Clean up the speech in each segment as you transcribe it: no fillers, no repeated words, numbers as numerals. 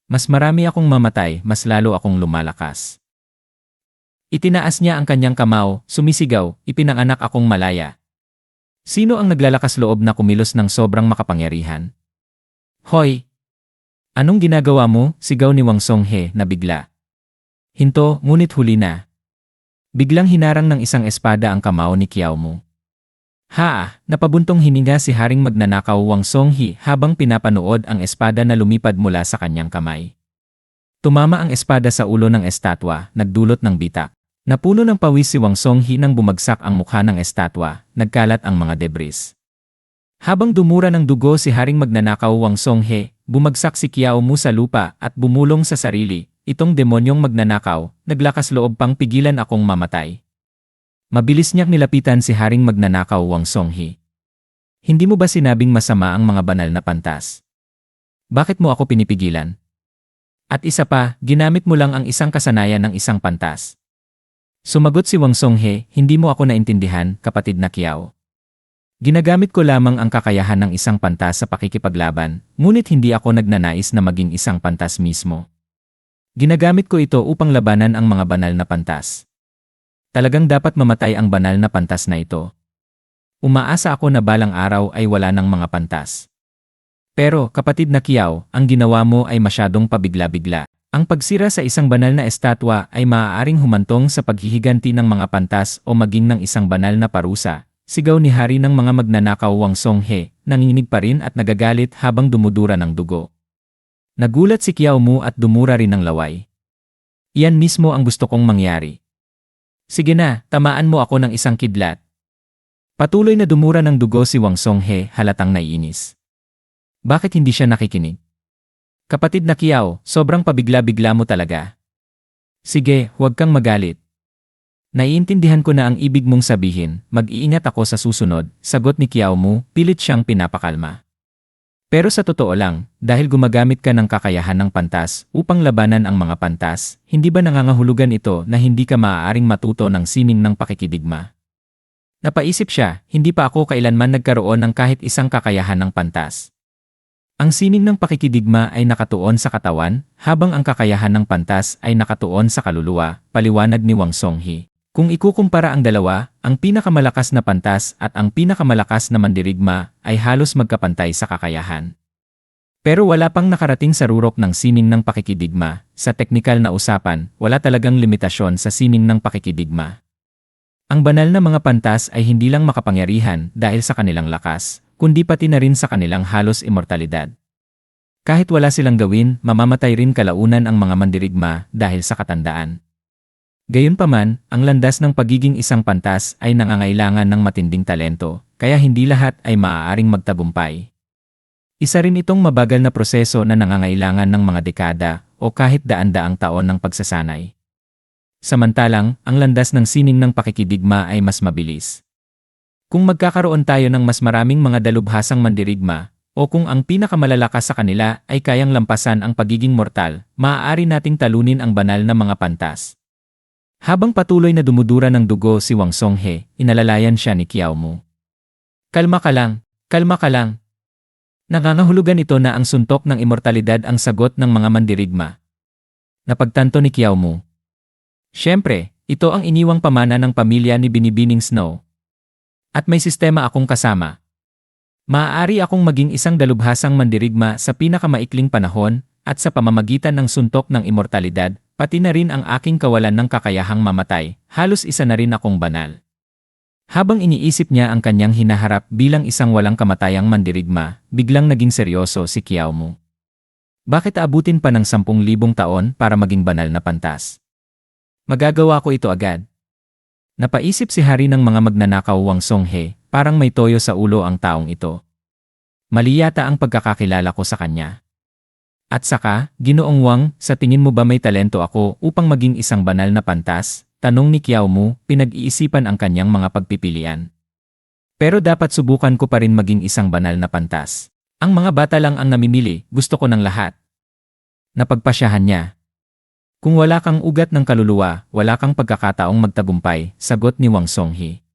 Mas marami akong mamatay, mas lalo akong lumalakas. Itinaas niya ang kanyang kamao, sumisigaw, ipinanganak akong malaya. Sino ang naglalakas loob na kumilos ng sobrang makapangyarihan? Hoy! Anong ginagawa mo? Sigaw ni Wang Songhe na bigla. Hinto, ngunit huli na. Biglang hinarang ng isang espada ang kamao ni Kiao Mu. Napabuntong hininga si Haring Magnanakaw Wang Songhe habang pinapanood ang espada na lumipad mula sa kanyang kamay. Tumama ang espada sa ulo ng estatwa, nagdulot ng bitak. Napuno ng pawis si Wang Songhe nang bumagsak ang mukha ng estatwa, nagkalat ang mga debris. Habang dumura ng dugo si Haring Magnanakaw Wang Songhe, bumagsak si Kiao Mu sa lupa at bumulong sa sarili. Itong demonyong magnanakaw, naglakas loob pang pigilan akong mamatay. Mabilis niyang nilapitan si Haring Magnanakaw Wang Songhe. Hindi mo ba sinabing masama ang mga banal na pantas? Bakit mo ako pinipigilan? At isa pa, ginamit mo lang ang isang kasanayan ng isang pantas. Sumagot si Wang Songhe, hindi mo ako naintindihan, kapatid na Kiao. Ginagamit ko lamang ang kakayahan ng isang pantas sa pakikipaglaban, ngunit hindi ako nagnanais na maging isang pantas mismo. Ginagamit ko ito upang labanan ang mga banal na pantas. Talagang dapat mamatay ang banal na pantas na ito. Umaasa ako na balang araw ay wala ng mga pantas. Pero, kapatid na Kiao, ang ginawa mo ay masyadong pabigla-bigla. Ang pagsira sa isang banal na estatwa ay maaaring humantong sa paghihiganti ng mga pantas o maging ng isang banal na parusa. Sigaw ni Hari ng mga magnanakaw Wang Songhe, nanginginig pa rin at nagagalit habang dumudura ng dugo. Nagulat si Kiao Mu at dumura rin ng laway. Iyan mismo ang gusto kong mangyari. Sige na, tamaan mo ako ng isang kidlat. Patuloy na dumura ng dugo si Wang Songhe, halatang naiinis. Bakit hindi siya nakikinig? Kapatid na Kiao, sobrang pabigla-bigla mo talaga. Sige, huwag kang magalit. Naiintindihan ko na ang ibig mong sabihin, mag-iingat ako sa susunod, sagot ni Kiao Mu, pilit siyang pinapakalma. Pero sa totoo lang, dahil gumagamit ka ng kakayahan ng pantas upang labanan ang mga pantas, hindi ba nangangahulugan ito na hindi ka maaaring matuto ng sining ng pakikidigma? Napaisip siya, hindi pa ako kailanman nagkaroon ng kahit isang kakayahan ng pantas. Ang sining ng pakikidigma ay nakatuon sa katawan, habang ang kakayahan ng pantas ay nakatuon sa kaluluwa, paliwanag ni Wang Songhe. Kung ikukumpara ang dalawa, ang pinakamalakas na pantas at ang pinakamalakas na mandirigma ay halos magkapantay sa kakayahan. Pero wala pang nakarating sa rurok ng sining ng pakikidigma. Sa teknikal na usapan, wala talagang limitasyon sa sining ng pakikidigma. Ang banal na mga pantas ay hindi lang makapangyarihan dahil sa kanilang lakas, kundi pati na rin sa kanilang halos immortalidad. Kahit wala silang gawin, mamamatay rin kalaunan ang mga mandirigma dahil sa katandaan. Gayunpaman, ang landas ng pagiging isang pantas ay nangangailangan ng matinding talento, kaya hindi lahat ay maaaring magtagumpay. Isa rin itong mabagal na proseso na nangangailangan ng mga dekada o kahit daan-daang taon ng pagsasanay. Samantalang, ang landas ng sining ng pakikidigma ay mas mabilis. Kung magkakaroon tayo ng mas maraming mga dalubhasang mandirigma, o kung ang pinakamalalakas sa kanila ay kayang lampasan ang pagiging mortal, maaari nating talunin ang banal na mga pantas. Habang patuloy na dumudura ng dugo si Wang Songhe, inalalayan siya ni Kiao Mu. Kalma ka lang, kalma ka lang. Nangangahulugan ito na ang suntok ng immortalidad ang sagot ng mga mandirigma. Napagtanto ni Kiao Mu. Siyempre, ito ang iniwang pamana ng pamilya ni Binibining Snow. At may sistema akong kasama. Maaari akong maging isang dalubhasang mandirigma sa pinakamaikling panahon at sa pamamagitan ng suntok ng immortalidad, pati na rin ang aking kawalan ng kakayahang mamatay, halos isa na rin akong banal. Habang iniisip niya ang kanyang hinaharap bilang isang walang kamatayang mandirigma, biglang naging seryoso si Kiao Mu. Bakit abutin pa ng 10,000 taon para maging banal na pantas? Magagawa ko ito agad. Napaisip si Hari ng mga magnanakaw Wang Songhe, parang may toyo sa ulo ang taong ito. Mali yata ang pagkakakilala ko sa kanya. At saka, Ginoong Wang, sa tingin mo ba may talento ako upang maging isang banal na pantas? Tanong ni Kiao Mu, pinag-iisipan ang kanyang mga pagpipilian. Pero dapat subukan ko pa rin maging isang banal na pantas. Ang mga bata lang ang namimili, gusto ko ng lahat. Napagpasyahan niya. Kung wala kang ugat ng kaluluwa, wala kang pagkakataong magtagumpay, sagot ni Wang Songhe.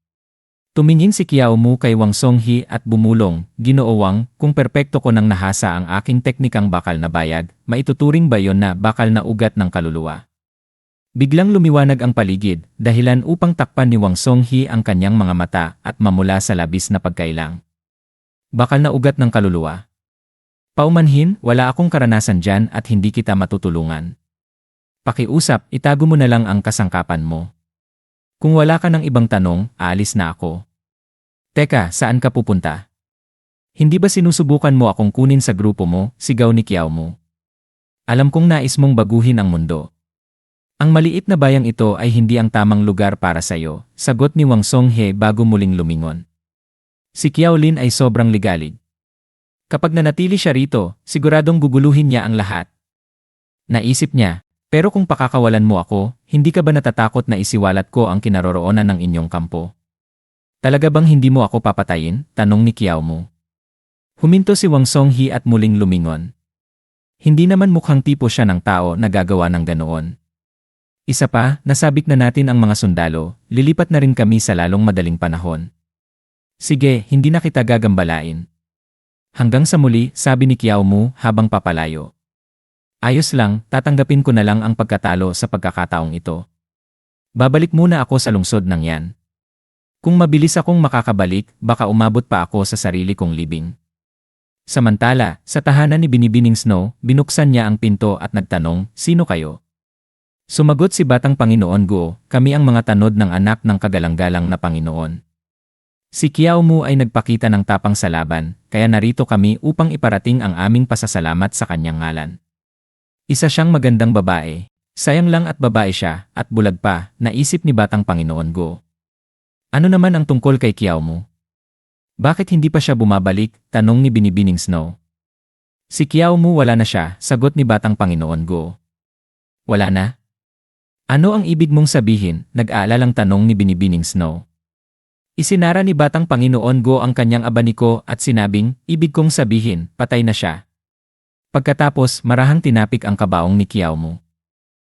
Tumingin si Kiao Mu kay Wang Songhee at bumulong, "Ginoo Wang, kung perpekto ko nang nahasa ang aking teknikang bakal na bayag, maituturing ba yon na bakal na ugat ng kaluluwa?" Biglang lumiwanag ang paligid, dahilan upang takpan ni Wang Songhee ang kanyang mga mata at mamula sa labis na pagkailang. Bakal na ugat ng kaluluwa. Paumanhin, wala akong karanasan dyan at hindi kita matutulungan. Pakiusap, itago mo na lang ang kasangkapan mo. Kung wala ka ng ibang tanong, aalis na ako. Teka, saan ka pupunta? Hindi ba sinusubukan mo akong kunin sa grupo mo, sigaw ni Kiao Mu. Alam kong nais mong baguhin ang mundo. Ang maliit na bayang ito ay hindi ang tamang lugar para sa'yo, sagot ni Wang Songhee bago muling lumingon. Si Kiao Lin ay sobrang ligalig. Kapag nanatili siya rito, siguradong guguluhin niya ang lahat. Naisip niya, pero kung pakakawalan mo ako, hindi ka ba natatakot na isiwalat ko ang kinaroroonan ng inyong kampo? Talaga bang hindi mo ako papatayin? Tanong ni Kiao Mu. Huminto si Wang Songhee at muling lumingon. Hindi naman mukhang tipo siya ng tao na gagawa ng ganoon. Isa pa, nasabik na natin ang mga sundalo, lilipat na rin kami sa lalong madaling panahon. Sige, hindi na kita gagambalain. Hanggang sa muli, sabi ni Kiao Mu habang papalayo. Ayos lang, tatanggapin ko na lang ang pagkatalo sa pagkakataong ito. Babalik muna ako sa lungsod ng yan. Kung mabilis akong makakabalik, baka umabot pa ako sa sarili kong libing. Samantala, sa tahanan ni Binibining Snow, binuksan niya ang pinto at nagtanong, "Sino kayo?" Sumagot si Batang Panginoon Guo, "Kami ang mga tanod ng anak ng kagalang-galang na Panginoon." Si Kiao Mu ay nagpakita ng tapang sa laban, kaya narito kami upang iparating ang aming pasasalamat sa kanyang ngalan. Isa siyang magandang babae. Sayang lang at babae siya, at bulag pa, naisip ni Batang Panginoon Guo. Ano naman ang tungkol kay Kiao Mu? Bakit hindi pa siya bumabalik? Tanong ni Binibining Snow. Si Kiao Mu wala na siya, sagot ni Batang Panginoon Guo. Wala na? Ano ang ibig mong sabihin? Nag-aalalang tanong ni Binibining Snow. Isinara ni Batang Panginoon Guo ang kanyang abaniko at sinabing, "Ibig kong sabihin, patay na siya." Pagkatapos, marahang tinapik ang kabaong ni Kiao Mu.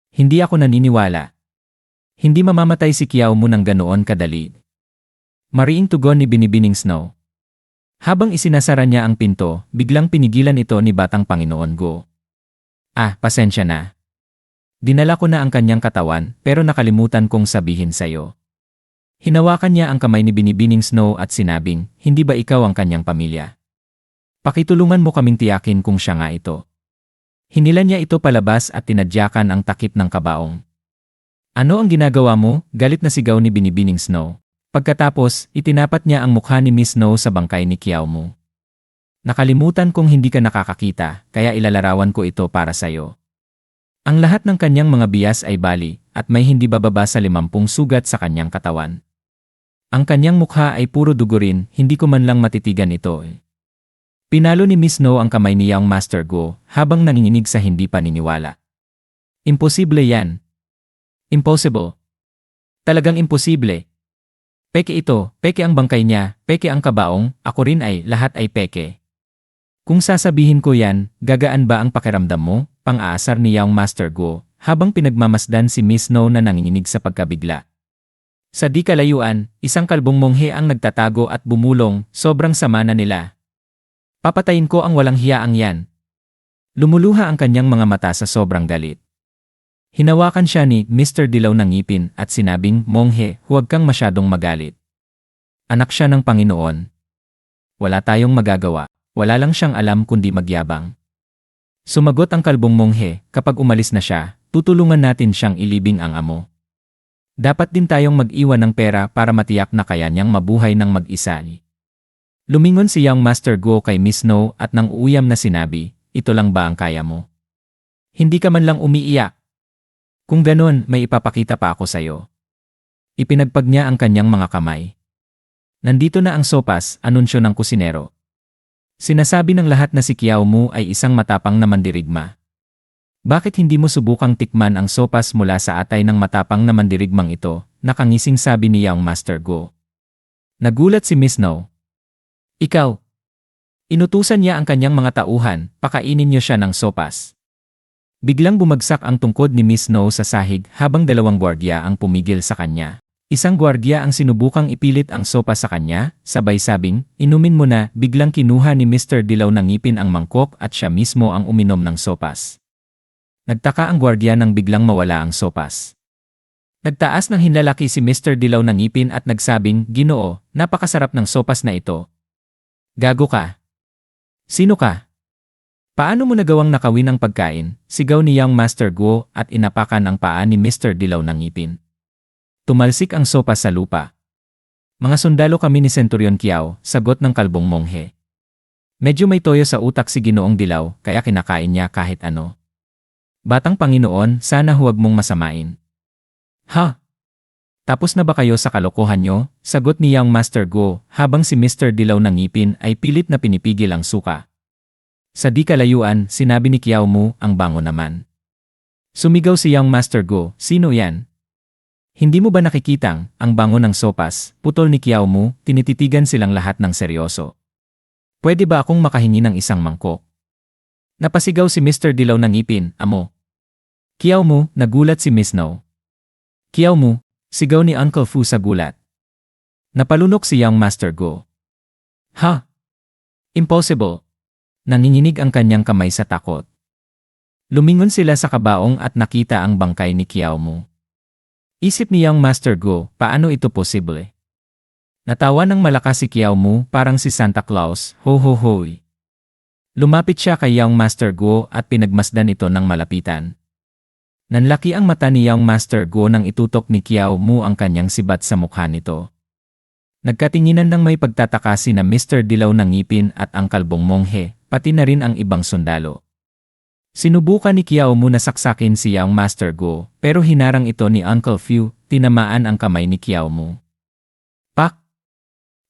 Hindi ako naniniwala. Hindi mamamatay si Kiao Mu ng ganoon kadali. Mariing tugon ni Binibining Snow. Habang isinasara niya ang pinto, biglang pinigilan ito ni Batang Panginoon Guo. Pasensya na. Dinala ko na ang kanyang katawan pero nakalimutan kong sabihin sa'yo. Hinawakan niya ang kamay ni Binibining Snow at sinabing, "Hindi ba ikaw ang kanyang pamilya? Pakitulungan mo kaming tiyakin kung siya nga ito." Hinilan niya ito palabas at tinadyakan ang takip ng kabaong. "Ano ang ginagawa mo?" Galit na sigaw ni Binibining Snow. Pagkatapos, itinapat niya ang mukha ni Miss Snow sa bangkay ni Kiao Mu. "Nakalimutan kong hindi ka nakakakita, kaya ilalarawan ko ito para sa'yo." Ang lahat ng kanyang mga bias ay bali, at may hindi bababa sa 50 sugat sa kanyang katawan. Ang kanyang mukha ay puro dugo rin, hindi ko man lang matitigan ito. Pinalo ni Miss Snow ang kamay ni Young Master Guo, habang nanginginig sa hindi paniniwala. "Imposible yan. Impossible. Talagang imposible. Peke ito, peke ang bangkay niya, peke ang kabaong, ako rin ay, lahat ay peke. Kung sasabihin ko yan, gagaan ba ang pakiramdam mo?" Pang-aasar ni Young Master Guo, habang pinagmamasdan si Miss Snow na nanginginig sa pagkabigla. Sa di kalayuan, isang kalbong monghe ang nagtatago at bumulong, "Sobrang sama na nila. Papatayin ko ang walang hiyaang yan." Lumuluha ang kanyang mga mata sa sobrang galit. Hinawakan siya ni Mr. Dilaw ng ngipin at sinabing, "Monghe, huwag kang masyadong magalit. Anak siya ng Panginoon. Wala tayong magagawa. Wala lang siyang alam kundi magyabang." Sumagot ang kalbong monghe, "Kapag umalis na siya, tutulungan natin siyang ilibing ang amo. Dapat din tayong mag-iwan ng pera para matiyak na kaya niyang mabuhay ng mag-isa." Lumingon si Young Master Guo kay Miss Snow at nang uuyam na sinabi, "Ito lang ba ang kaya mo? Hindi ka man lang umiiyak. Kung ganon, may ipapakita pa ako sa'yo." Ipinagpag niya ang kanyang mga kamay. "Nandito na ang sopas," anunsyo ng kusinero. Sinasabi ng lahat na si Kiao Mu ay isang matapang na mandirigma. "Bakit hindi mo subukang tikman ang sopas mula sa atay ng matapang na mandirigmang ito?" Nakangising sabi ni Young Master Guo. Nagulat si Miss Snow. "Ikaw?" Inutusan niya ang kanyang mga tauhan, "Pakainin niyo siya ng sopas." Biglang bumagsak ang tungkod ni Miss Snow sa sahig habang dalawang gwardiya ang pumigil sa kanya. Isang gwardiya ang sinubukang ipilit ang sopa sa kanya, sabay sabing, inumin mo na, biglang kinuha ni Mr. Dilaw ng ngipin ang mangkok at siya mismo ang uminom ng sopas. Nagtaka ang gwardiya nang biglang mawala ang sopas. Nagtaas ng hinlalaki si Mr. Dilaw ng ngipin at nagsabing, Ginoo, napakasarap ng sopas na ito. Gago ka. Sino ka? Paano mo nagawang nakawin ang pagkain? Sigaw ni Young Master Guo at inapakan ang paa ni Mr. Dilaw ng ngipin. Tumalsik ang sopas sa lupa. Mga sundalo kami ni Centurion Kiao, sagot ng kalbong monghe. Medyo may toyo sa utak si Ginoong Dilaw, kaya kinakain niya kahit ano. Batang Panginoon, sana huwag mong masamain. Ha? Tapos na ba kayo sa kalokohan nyo? Sagot ni Young Master Guo, habang si Mr. Dilaw ng ngipin ay pilit na pinipigil ang suka. Sa di kalayuan, sinabi ni Kiao Mu, ang bango naman. Sumigaw si Young Master Guo, sino yan? Hindi mo ba nakikitang, ang bango ng sopas, putol ni Kiao Mu, tinititigan silang lahat ng seryoso. Pwede ba akong makahingi ng isang mangkok? Napasigaw si Mr. Dilaw ng ngipin, amo. Kiao Mu, nagulat si Miss No. Kiao Mu, sigaw ni Uncle Fu sa gulat. Napalunok si Young Master Guo. Ha? Impossible. Nanginginig ang kanyang kamay sa takot. Lumingon sila sa kabaong at nakita ang bangkay ni Kiao Mu. Isip ni Young Master Guo, paano ito posible? Natawa ng malakas si Kiao Mu, parang si Santa Claus, ho ho hoy. Lumapit siya kay Young Master Guo at pinagmasdan ito ng malapitan. Nanlaki ang mata ni Young Master Guo nang itutok ni Kiao Mu ang kanyang sibat sa mukha nito. Nagkatinginan ng may pagtataka sina Mr. Dilaw ng ngipin at ang kalbong monghe, pati na rin ang ibang sundalo. Sinubukan ni Kiao Mu na saksakin si Young Master Guo, pero hinarang ito ni Uncle Fu, tinamaan ang kamay ni Kiao Mu. Pak!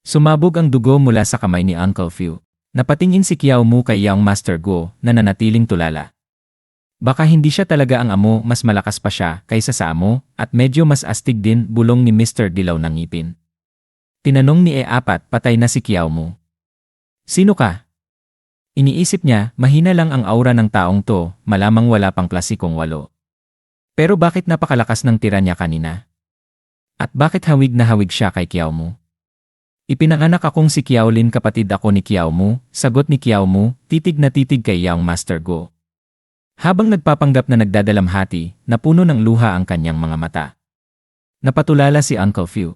Sumabog ang dugo mula sa kamay ni Uncle Fu. Napatingin si Kiao Mu kay Young Master Guo na nanatiling tulala. Baka hindi siya talaga ang amo, mas malakas pa siya kaysa sa amo, at medyo mas astig din, bulong ni Mr. Dilaw ng ngipin. Tinanong ni E4, patay na si Kiao Mu. Sino ka? Iniisip niya, mahina lang ang aura ng taong to, malamang wala pang klasikong 8. Pero bakit napakalakas ng tira niya kanina? At bakit hawig na hawig siya kay Kiao Mu? Ipinanganak akong si Kiao Lin, kapatid ako ni Kiao Mu, sagot ni Kiao Mu, titig na titig kay Young Master Guo. Habang nagpapanggap na nagdadalamhati, napuno ng luha ang kanyang mga mata. Napatulala si Uncle Fu.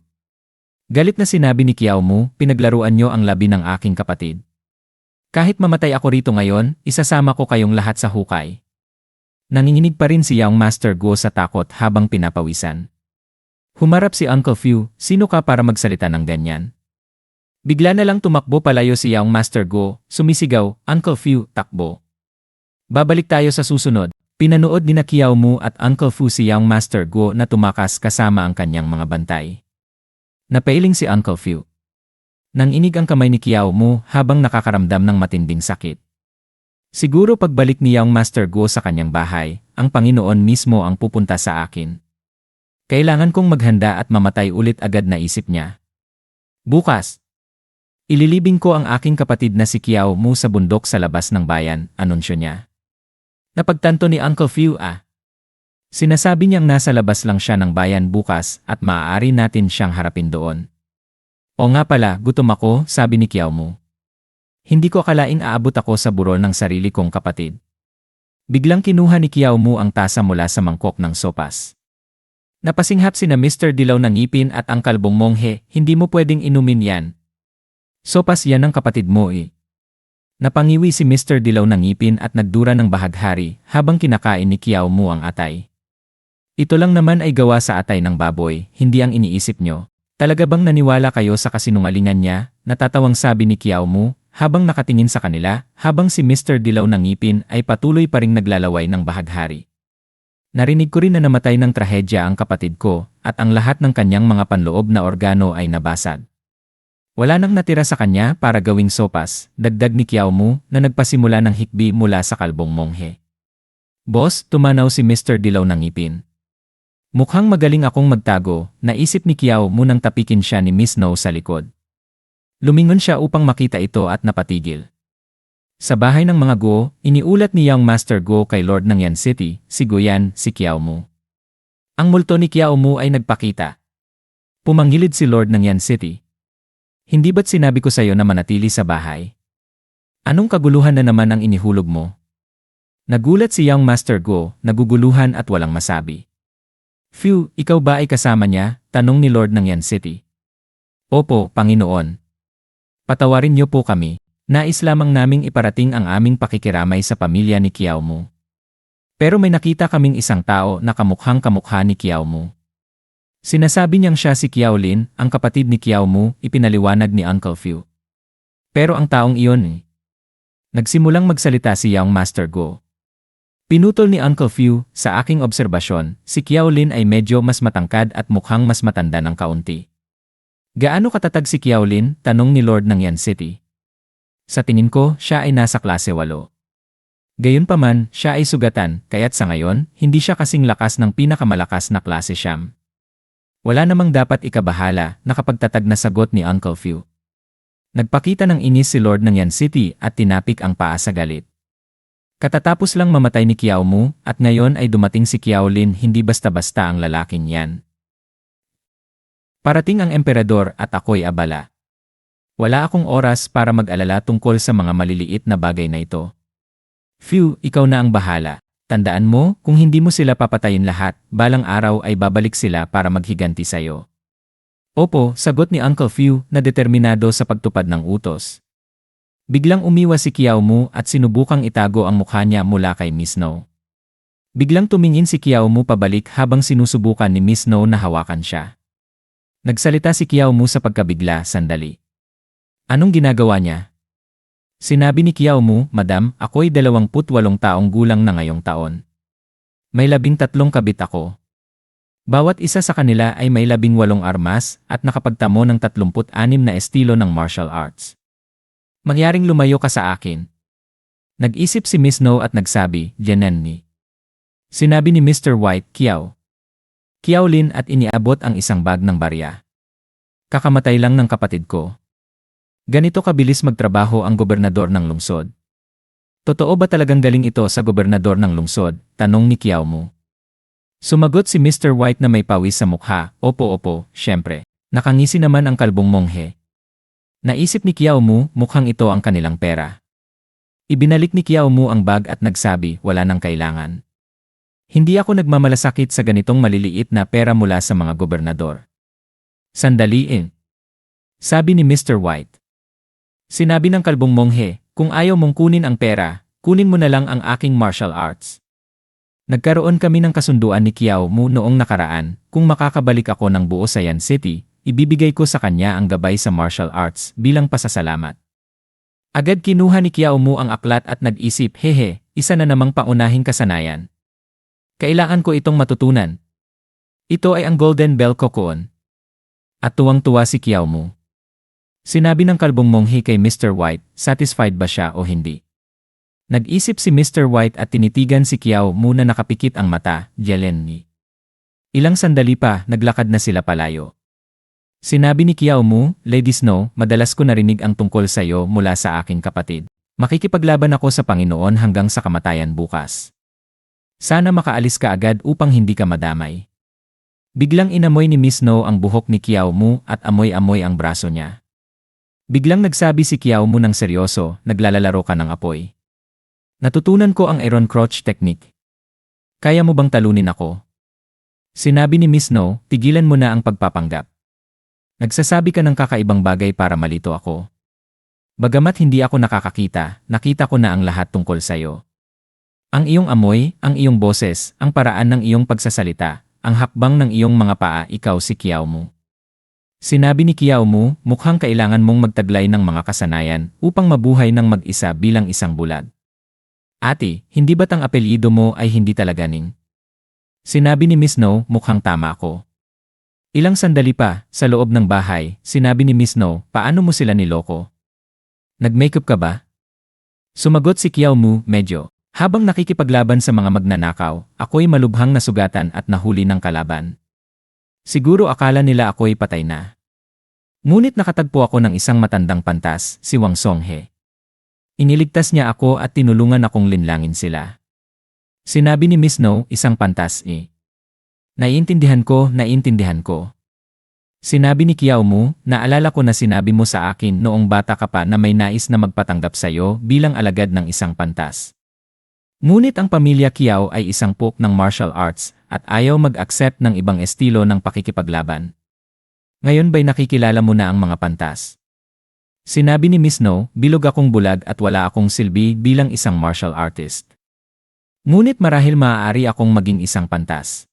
Galit na sinabi ni Kiao Mu, pinaglaruan niyo ang labi ng aking kapatid. Kahit mamatay ako rito ngayon, isasama ko kayong lahat sa hukay. Nanginginig pa rin si Young Master Guo sa takot habang pinapawisan. Humarap si Uncle Fu, sino ka para magsalita ng ganyan? Bigla na lang tumakbo palayo si Young Master Guo, sumisigaw, Uncle Fu, takbo. Babalik tayo sa susunod. Pinanood ni Kiao Mu at Uncle Fu si Young Master Guo na tumakas kasama ang kanyang mga bantay. Napailing si Uncle Fu. Nanginig ang kamay ni Kiao Mu habang nakakaramdam ng matinding sakit. Siguro pagbalik ni Young Master Guo sa kanyang bahay, ang Panginoon mismo ang pupunta sa akin. Kailangan kong maghanda at mamatay ulit agad, na isip niya. Bukas, ililibing ko ang aking kapatid na si Kiao Mu sa bundok sa labas ng bayan, anunsyo niya. Napagtanto ni Uncle Fu, sinasabi niyang nasa labas lang siya ng bayan bukas at maaari natin siyang harapin doon. O nga pala, gutom ako, sabi ni Kiao Mu. Hindi ko akalaing aabot ako sa burol ng sarili kong kapatid. Biglang kinuha ni Kiao Mu ang tasa mula sa mangkok ng sopas. Napasinghap sina Mr. Dilaw ng ngipin at ang kalbong monghe, hindi mo pwedeng inumin yan. Sopas yan ng kapatid mo eh. Napangiwi si Mr. Dilaw ng ngipin at nagdura ng bahaghari habang kinakain ni Kiao Mu ang atay. Ito lang naman ay gawa sa atay ng baboy, hindi ang iniisip nyo. Talaga bang naniwala kayo sa kasinungalingan niya? Natatawang sabi ni Kiao Mu, habang nakatingin sa kanila, habang si Mr. Dilaw ng ngipin ay patuloy pa ring naglalaway ng bahaghari. Narinig ko rin na namatay ng trahedya ang kapatid ko, at ang lahat ng kanyang mga panloob na organo ay nabasag. Wala nang natira sa kanya para gawing sopas, dagdag ni Kiao Mu na nagpasimula ng hikbi mula sa kalbong monghe. Boss, tumanaw si Mr. Dilaw ng ngipin. Mukhang magaling akong magtago, naisip ni Kiao Mu nang tapikin siya ni Miss No sa likod. Lumingon siya upang makita ito at napatigil. Sa bahay ng mga Guo, iniulat ni Young Master Guo kay Lord ng Yan City, si Guyan, si Kiao Mu. Ang multo ni Kiao Mu ay nagpakita. Pumangilid si Lord ng Yan City. Hindi ba't sinabi ko sa'yo na manatili sa bahay? Anong kaguluhan na naman ang inihulog mo? Nagulat si Young Master Go, naguguluhan at walang masabi. Phew, ikaw ba ay kasama niya? Tanong ni Lord ng Yan City. Opo, Panginoon. Patawarin niyo po kami. Nais lamang naming iparating ang aming pakikiramay sa pamilya ni Kiao Mu. Pero may nakita kaming isang tao na kamukhang-kamukha ni Kiao Mu. Sinasabi niyang siya si Kiao Lin, ang kapatid ni Kiao Mu, ipinaliwanag ni Uncle Phew. Pero ang taong iyon Nagsimulang magsalita si Young Master Go. Pinutol ni Uncle Phew, sa aking obserbasyon, si Kiao Lin ay medyo mas matangkad at mukhang mas matanda ng kaunti. Gaano katatag si Kiao Lin? Tanong ni Lord ng Yan City. Sa tingin ko, siya ay nasa klase 8. Gayunpaman, siya ay sugatan, kaya't sa ngayon, hindi siya kasing lakas ng pinakamalakas na klase siyam. Wala namang dapat ikabahala, nakapagtatag na sagot ni Uncle Phew. Nagpakita ng inis si Lord ng Yan City at tinapik ang paa sa galit. Katatapos lang mamatay ni Kiao Mu at ngayon ay dumating si Kiao Lin, hindi basta-basta ang lalaking yan. Parating ang emperador at ako'y abala. Wala akong oras para mag-alala tungkol sa mga maliliit na bagay na ito. Phew, ikaw na ang bahala. Tandaan mo, kung hindi mo sila papatayin lahat, balang araw ay babalik sila para maghiganti sa'yo. Opo, sagot ni Uncle Phew na determinado sa pagtupad ng utos. Biglang umiwas si Kiao Mu at sinubukang itago ang mukha niya mula kay Miss No. Biglang tumingin si Kiao Mu pabalik habang sinusubukan ni Miss No na hawakan siya. Nagsalita si Kiao Mu sa pagkabigla, sandali. Anong ginagawa niya? Sinabi ni Kiao Mu, Madam, ako'y 28 taong gulang na ngayong taon. May 13 kabit ako. Bawat isa sa kanila ay may 18 armas at nakapagtamo ng 36 na estilo ng martial arts. Mangyaring lumayo ka sa akin. Nag-isip si Miss No at nagsabi, Jenen ni. Sinabi ni Mr. White, Kiao Lin at iniabot ang isang bag ng barya. Kakamatay lang ng kapatid ko. Ganito kabilis magtrabaho ang gobernador ng lungsod. Totoo ba talagang galing ito sa gobernador ng lungsod? Tanong ni Kiao Mu. Sumagot si Mr. White na may pawis sa mukha, opo, syempre. Nakangisi naman ang kalbong monghe. Naisip ni Kiao Mu, mukhang ito ang kanilang pera. Ibinalik ni Kiao Mu ang bag at nagsabi, wala nang kailangan. Hindi ako nagmamalasakit sa ganitong maliliit na pera mula sa mga gobernador. Sandaliin. Sabi ni Mr. White. Sinabi ng kalbong monghe, kung ayaw mong kunin ang pera, kunin mo na lang ang aking martial arts. Nagkaroon kami ng kasunduan ni Kiao Mu noong nakaraan, kung makakabalik ako ng buo sa Yan City, ibibigay ko sa kanya ang gabay sa martial arts bilang pasasalamat. Agad kinuha ni Kiao Mu ang aklat at nag-isip, hehe, isa na namang paunahing kasanayan. Kailangan ko itong matutunan. Ito ay ang Golden Bell Cocoon. At tuwang-tuwa si Kiao Mu. Sinabi ng kalbong monghe kay Mr. White, satisfied ba siya o hindi? Nag-isip si Mr. White at tinitigan si Kiao Mu na nakapikit ang mata, Jelen ni. Ilang sandali pa, naglakad na sila palayo. Sinabi ni Kiao Mu, Lady Snow, madalas ko narinig ang tungkol sa iyo mula sa aking kapatid. Makikipaglaban ako sa Panginoon hanggang sa kamatayan bukas. Sana makaalis ka agad upang hindi ka madamay. Biglang inamoy ni Miss Snow ang buhok ni Kiao Mu at amoy-amoy ang braso niya. Biglang nagsabi si Kiao Mu ng seryoso, naglalalaro ka ng apoy. Natutunan ko ang Aaron Crouch technique. Kaya mo bang talunin ako? Sinabi ni Miss Snow, tigilan mo na ang pagpapanggap. Nagsasabi ka ng kakaibang bagay para malito ako. Bagamat hindi ako nakakakita, nakita ko na ang lahat tungkol sa'yo. Ang iyong amoy, ang iyong boses, ang paraan ng iyong pagsasalita, ang hakbang ng iyong mga paa, ikaw si Kiao Mu. Sinabi ni Kiao Mu, mukhang kailangan mong magtaglay ng mga kasanayan upang mabuhay ng mag-isa bilang isang bulag. Ate, hindi ba't ang apelyido mo ay hindi talaga Ning? Sinabi ni Miss No, mukhang tama ako. Ilang sandali pa, sa loob ng bahay, sinabi ni Miss No, paano mo sila niloko? Nag-makeup ka ba? Sumagot si Kiao Mu, medyo. Habang nakikipaglaban sa mga magnanakaw, ako'y malubhang nasugatan at nahuli ng kalaban. Siguro akala nila ako'y patay na. Ngunit nakatagpo ako ng isang matandang pantas, si Wang Songhe. Iniligtas niya ako at tinulungan akong linlangin sila. Sinabi ni Miss No, isang pantas. Naiintindihan ko. Sinabi ni Kiao Mu, naalala ko na sinabi mo sa akin noong bata ka pa na may nais na magpatanggap sa'yo bilang alagad ng isang pantas. Ngunit ang pamilya Kiao ay isang pok ng martial arts at ayaw mag-accept ng ibang estilo ng pakikipaglaban. Ngayon ba'y nakikilala mo na ang mga pantas? Sinabi ni Miss No, bilog akong bulag at wala akong silbi bilang isang martial artist. Ngunit marahil maaari akong maging isang pantas.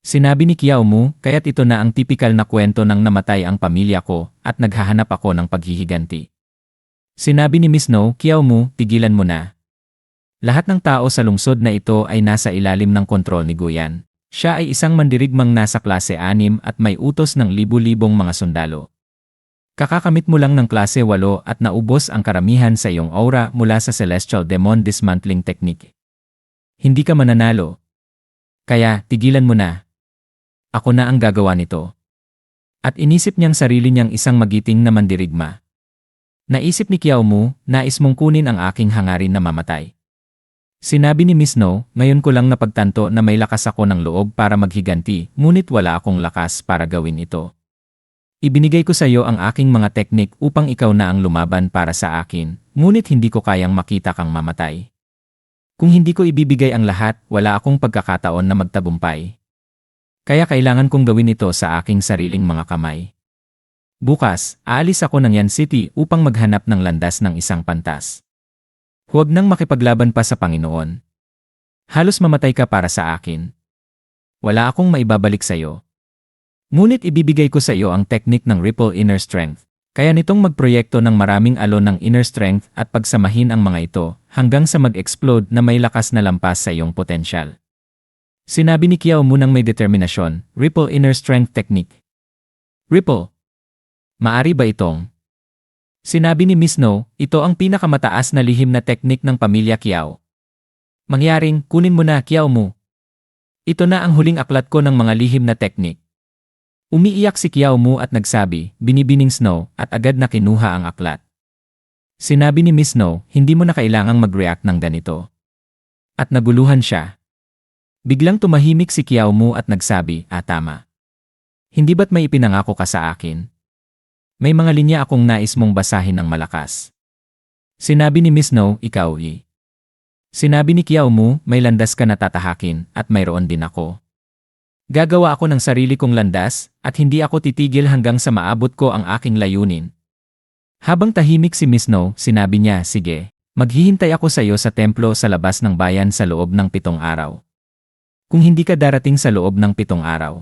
Sinabi ni Kiao Mu, kaya't ito na ang tipikal na kwento ng namatay ang pamilya ko at naghahanap ako ng paghihiganti. Sinabi ni Miss No, Kiao Mu, tigilan mo na. Lahat ng tao sa lungsod na ito ay nasa ilalim ng kontrol ni Guyan. Siya ay isang mandirigmang nasa klase 6 at may utos ng libu-libong mga sundalo. Kakakamit mo lang ng klase 8 at naubos ang karamihan sa iyong aura mula sa Celestial Demon Dismantling Technique. Hindi ka mananalo. Kaya, tigilan mo na. Ako na ang gagawa nito. At inisip niyang sarili niyang isang magiting na mandirigma. Naisip ni Kiao Mu, nais mong kunin ang aking hangarin na mamatay. Sinabi ni Miss No, ngayon ko lang napagtanto na may lakas ako ng loob para maghiganti, ngunit wala akong lakas para gawin ito. Ibinigay ko sa iyo ang aking mga teknik upang ikaw na ang lumaban para sa akin, ngunit hindi ko kayang makita kang mamatay. Kung hindi ko ibibigay ang lahat, wala akong pagkakataon na magtagumpay. Kaya kailangan kong gawin ito sa aking sariling mga kamay. Bukas, aalis ako ng Yan City upang maghanap ng landas ng isang pantas. Huwag nang makipaglaban pa sa Panginoon. Halos mamatay ka para sa akin. Wala akong maibabalik sa iyo. Ngunit ibibigay ko sa iyo ang teknik ng Ripple Inner Strength. Kaya nitong magproyekto ng maraming alon ng inner strength at pagsamahin ang mga ito hanggang sa mag-explode na may lakas na lampas sa iyong potensyal. Sinabi ni Kiao Mu nang may determinasyon, Ripple Inner Strength Technique. Ripple. Maari ba itong? Sinabi ni Miss No, ito ang pinakamataas na lihim na teknik ng pamilya Kiao. Mangyaring, kunin mo na Kiao Mu. Ito na ang huling aklat ko ng mga lihim na teknik. Umiiyak si Kiao Mu at nagsabi, binibining Snow, at agad na kinuha ang aklat. Sinabi ni Miss No, hindi mo na kailangang mag-react ng ganito. At naguluhan siya. Biglang tumahimik si Kiao Mu at nagsabi, tama. Hindi ba't may ipinangako ka sa akin? May mga linya akong nais mong basahin ng malakas. Sinabi ni Miss No, ikaw Sinabi ni Kiao Mu, may landas ka na tatahakin at mayroon din ako. Gagawa ako ng sarili kong landas at hindi ako titigil hanggang sa maabot ko ang aking layunin. Habang tahimik si Miss No, sinabi niya, sige, maghihintay ako sa iyo sa templo sa labas ng bayan sa loob ng 7 araw. Kung hindi ka darating sa loob ng 7 araw.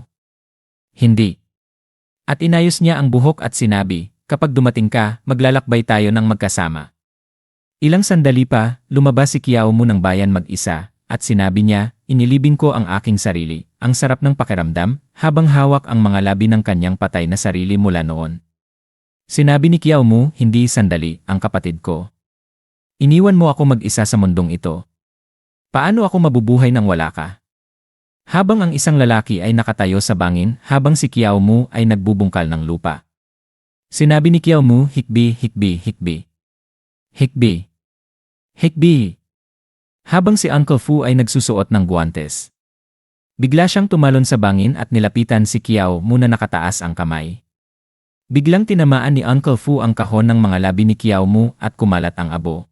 Hindi. At inayos niya ang buhok at sinabi, kapag dumating ka, maglalakbay tayo ng magkasama. Ilang sandali pa, lumabas si Kiao Mu ng bayan mag-isa, at sinabi niya, inilibing ko ang aking sarili, ang sarap ng pakiramdam, habang hawak ang mga labi ng kanyang patay na sarili mula noon. Sinabi ni Kiao Mu, hindi sandali, ang kapatid ko. Iniwan mo ako mag-isa sa mundong ito. Paano ako mabubuhay nang wala ka? Habang ang isang lalaki ay nakatayo sa bangin habang si Kiao Mu ay nagbubungkal ng lupa. Sinabi ni Kiao Mu, hikbi, hikbi, hikbi. Hikbi. Hikbi. Habang si Uncle Fu ay nagsusuot ng guwantes. Bigla siyang tumalon sa bangin at nilapitan si Kiao Mu na nakataas ang kamay. Biglang tinamaan ni Uncle Fu ang kahon ng mga labi ni Kiao Mu at kumalat ang abo.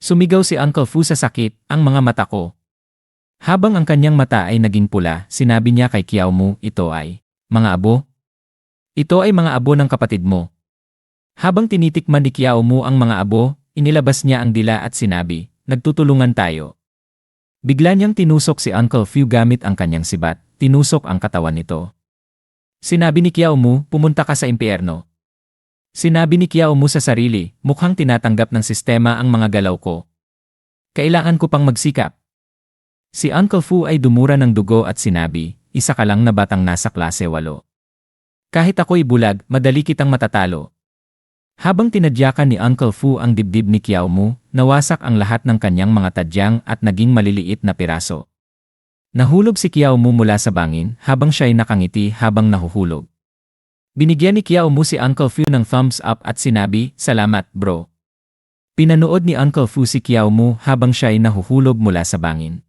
Sumigaw si Uncle Fu sa sakit, ang mga mata ko. Habang ang kanyang mata ay naging pula, sinabi niya kay Kiao Mu, ito ay mga abo? Ito ay mga abo ng kapatid mo. Habang tinitikman ni Kiao Mu ang mga abo, inilabas niya ang dila at sinabi, nagtutulungan tayo. Bigla niyang tinusok si Uncle Fu gamit ang kanyang sibat, tinusok ang katawan nito. Sinabi ni Kiao Mu, pumunta ka sa impyerno. Sinabi ni Kiao Mu sa sarili, mukhang tinatanggap ng sistema ang mga galaw ko. Kailangan ko pang magsikap. Si Uncle Fu ay dumura ng dugo at sinabi, isa ka lang na batang nasa klase 8. Kahit ako'y bulag, madali kitang matatalo. Habang tinadyakan ni Uncle Fu ang dibdib ni Kiao Mu, nawasak ang lahat ng kanyang mga tadyang at naging maliliit na piraso. Nahulog si Kiao Mu mula sa bangin habang siya'y nakangiti habang nahuhulog. Binigyan ni Kiao Mu si Uncle Fu ng thumbs up at sinabi, salamat, bro. Pinanood ni Uncle Fu si Kiao Mu habang siya'y nahuhulog mula sa bangin.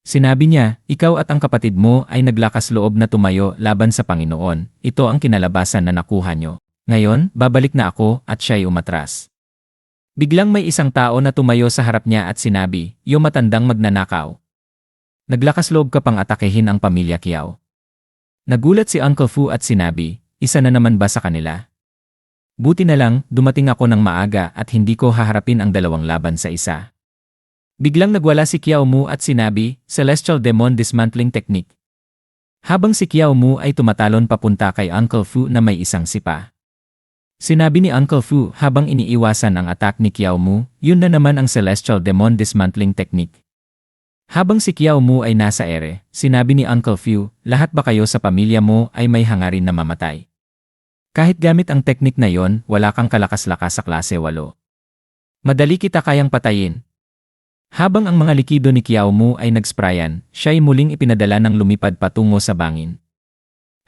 Sinabi niya, ikaw at ang kapatid mo ay naglakas loob na tumayo laban sa Panginoon. Ito ang kinalabasan na nakuha nyo. Ngayon, babalik na ako at siya'y umatras. Biglang may isang tao na tumayo sa harap niya at sinabi, "Yo matandang magnanakaw. Naglakas loob ka pang atakehin ang pamilya Kiao." Nagulat si Uncle Fu at sinabi, "Isa na naman ba sa kanila? Buti na lang, dumating ako ng maaga at hindi ko haharapin ang dalawang laban sa isa." Biglang nagwala si Kiao Mu at sinabi, "Celestial Demon Dismantling Technique." Habang si Kiao Mu ay tumatalon papunta kay Uncle Fu na may isang sipa. Sinabi ni Uncle Fu habang iniiwasan ang attack ni Kiao Mu, yun na naman ang Celestial Demon Dismantling Technique. Habang si Kiao Mu ay nasa ere, sinabi ni Uncle Fu, lahat ba kayo sa pamilya mo ay may hangarin na mamatay? Kahit gamit ang teknik na yon, wala kang kalakas-lakas sa klase 8. Madali kita kayang patayin. Habang ang mga likido ni Kiao Mu ay nagsprayan, siya ay muling ipinadala ng lumipad patungo sa bangin.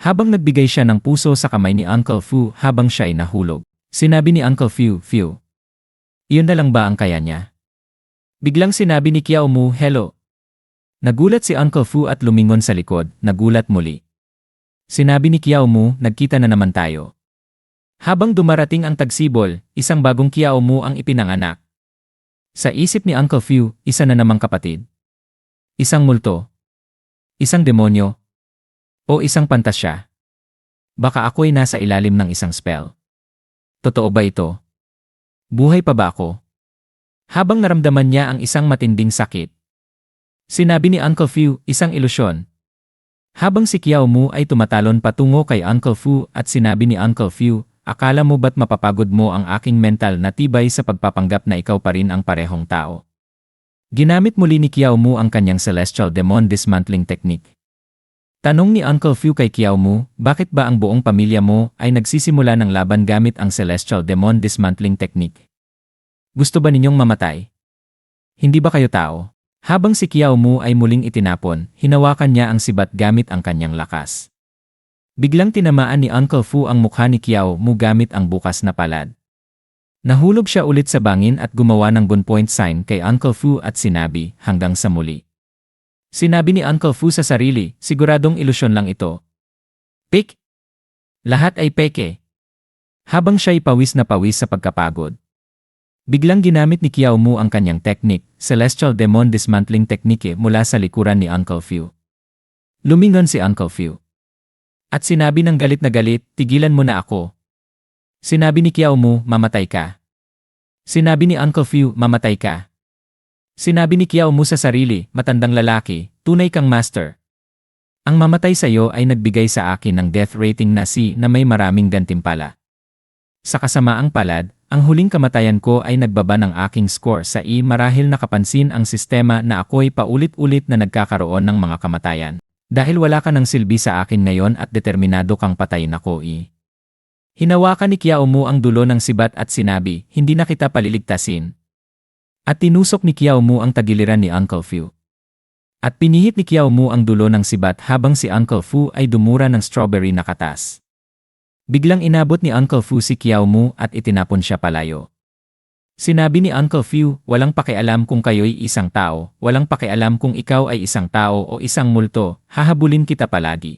Habang nagbigay siya ng puso sa kamay ni Uncle Fu habang siya ay nahulog, sinabi ni Uncle Fu, iyon na lang ba ang kaya niya? Biglang sinabi ni Kiao Mu, "Hello." Nagulat si Uncle Fu at lumingon sa likod, nagulat muli. Sinabi ni Kiao Mu, "Nagkita na naman tayo." Habang dumarating ang tagsibol, isang bagong Kiao Mu ang ipinanganak. Sa isip ni Uncle Fu, isa na namang kapatid. Isang multo. Isang demonyo. O isang pantasya. Baka ako'y nasa ilalim ng isang spell. Totoo ba ito? Buhay pa ba ako? Habang naramdaman niya ang isang matinding sakit, sinabi ni Uncle Fu, isang ilusyon. Habang si Kiao Mu ay tumatalon patungo kay Uncle Fu at sinabi ni Uncle Fu, akala mo ba't mapapagod mo ang aking mental na tibay sa pagpapanggap na ikaw pa rin ang parehong tao? Ginamit muli ni Kiao Mu ang kanyang Celestial Demon Dismantling Technique. Tanong ni Uncle Fu kay Kiao Mu, bakit ba ang buong pamilya mo ay nagsisimula ng laban gamit ang Celestial Demon Dismantling Technique? Gusto ba ninyong mamatay? Hindi ba kayo tao? Habang si Kiao Mu ay muling itinapon, hinawakan niya ang sibat gamit ang kanyang lakas. Biglang tinamaan ni Uncle Fu ang mukha ni Kiao Mu gamit ang bukas na palad. Nahulog siya ulit sa bangin at gumawa ng gunpoint sign kay Uncle Fu at sinabi, hanggang sa muli. Sinabi ni Uncle Fu sa sarili, siguradong ilusyon lang ito. Pik! Lahat ay peke. Habang siya'y pawis na pawis sa pagkapagod. Biglang ginamit ni Kiao Mu ang kanyang technique, Celestial Demon Dismantling Technique mula sa likuran ni Uncle Fu. Lumingon si Uncle Fu. At sinabi ng galit na galit, tigilan mo na ako. Sinabi ni Kiao Mu, mamatay ka. Sinabi ni Uncle Fu, mamatay ka. Sinabi ni Kiao Mu sa sarili, matandang lalaki, tunay kang master. Ang mamatay sa iyo ay nagbigay sa akin ng death rating na C na may maraming gantimpala. Sa kasamaang palad, ang huling kamatayan ko ay nagbaba ng aking score sa E marahil nakapansin ang sistema na ako'y paulit-ulit na nagkakaroon ng mga kamatayan. Dahil wala ka ng silbi sa akin ngayon at determinado kang patayin ako Hinawakan ni Kiao Mu ang dulo ng sibat at sinabi, hindi na kita paliligtasin. At tinusok ni Kiao Mu ang tagiliran ni Uncle Fu. At pinihit ni Kiao Mu ang dulo ng sibat habang si Uncle Fu ay dumura ng strawberry na katas. Biglang inabot ni Uncle Fu si Kiao Mu at itinapon siya palayo. Sinabi ni Uncle Fu, walang pakialam kung kayo'y isang tao, walang pakialam kung ikaw ay isang tao o isang multo, hahabulin kita palagi.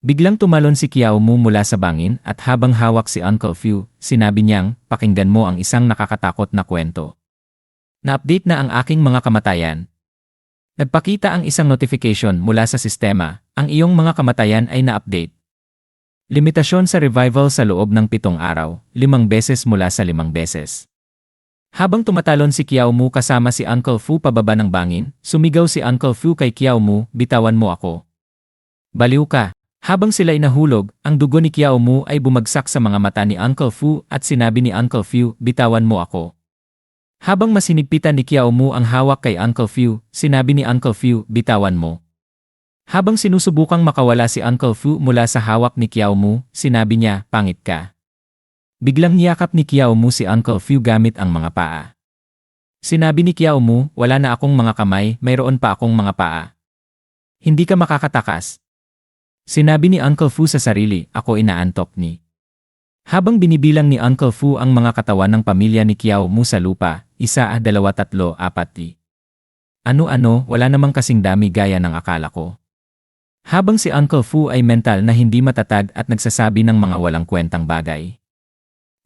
Biglang tumalon si Kiao Mu mula sa bangin at habang hawak si Uncle Fu, sinabi niyang, pakinggan mo ang isang nakakatakot na kwento. Na-update na ang aking mga kamatayan. Nagpakita ang isang notification mula sa sistema, ang iyong mga kamatayan ay na-update. Limitasyon sa revival sa loob ng 7 araw, 5 beses mula sa 5 beses. Habang tumatalon si Kiao Mu kasama si Uncle Fu pababa ng bangin, sumigaw si Uncle Fu kay Kiao Mu, bitawan mo ako. Baliw ka. Habang sila'y nahulog, ang dugo ni Kiao Mu ay bumagsak sa mga mata ni Uncle Fu at sinabi ni Uncle Fu, bitawan mo ako. Habang masinigpitan ni Kiao Mu ang hawak kay Uncle Fu, sinabi ni Uncle Fu, bitawan mo. Habang sinusubukang makawala si Uncle Fu mula sa hawak ni Kiao Mu, sinabi niya, pangit ka. Biglang niyakap ni Kiao Mu si Uncle Fu gamit ang mga paa. Sinabi ni Kiao Mu, wala na akong mga kamay, mayroon pa akong mga paa. Hindi ka makakatakas. Sinabi ni Uncle Fu sa sarili, ako inaantok ni. Habang binibilang ni Uncle Fu ang mga katawan ng pamilya ni Kiao Mu sa lupa, 1, 2, 3, 4. Ano-ano, wala namang kasing dami gaya ng akala ko. Habang si Uncle Fu ay mental na hindi matatag at nagsasabi ng mga walang kwentang bagay.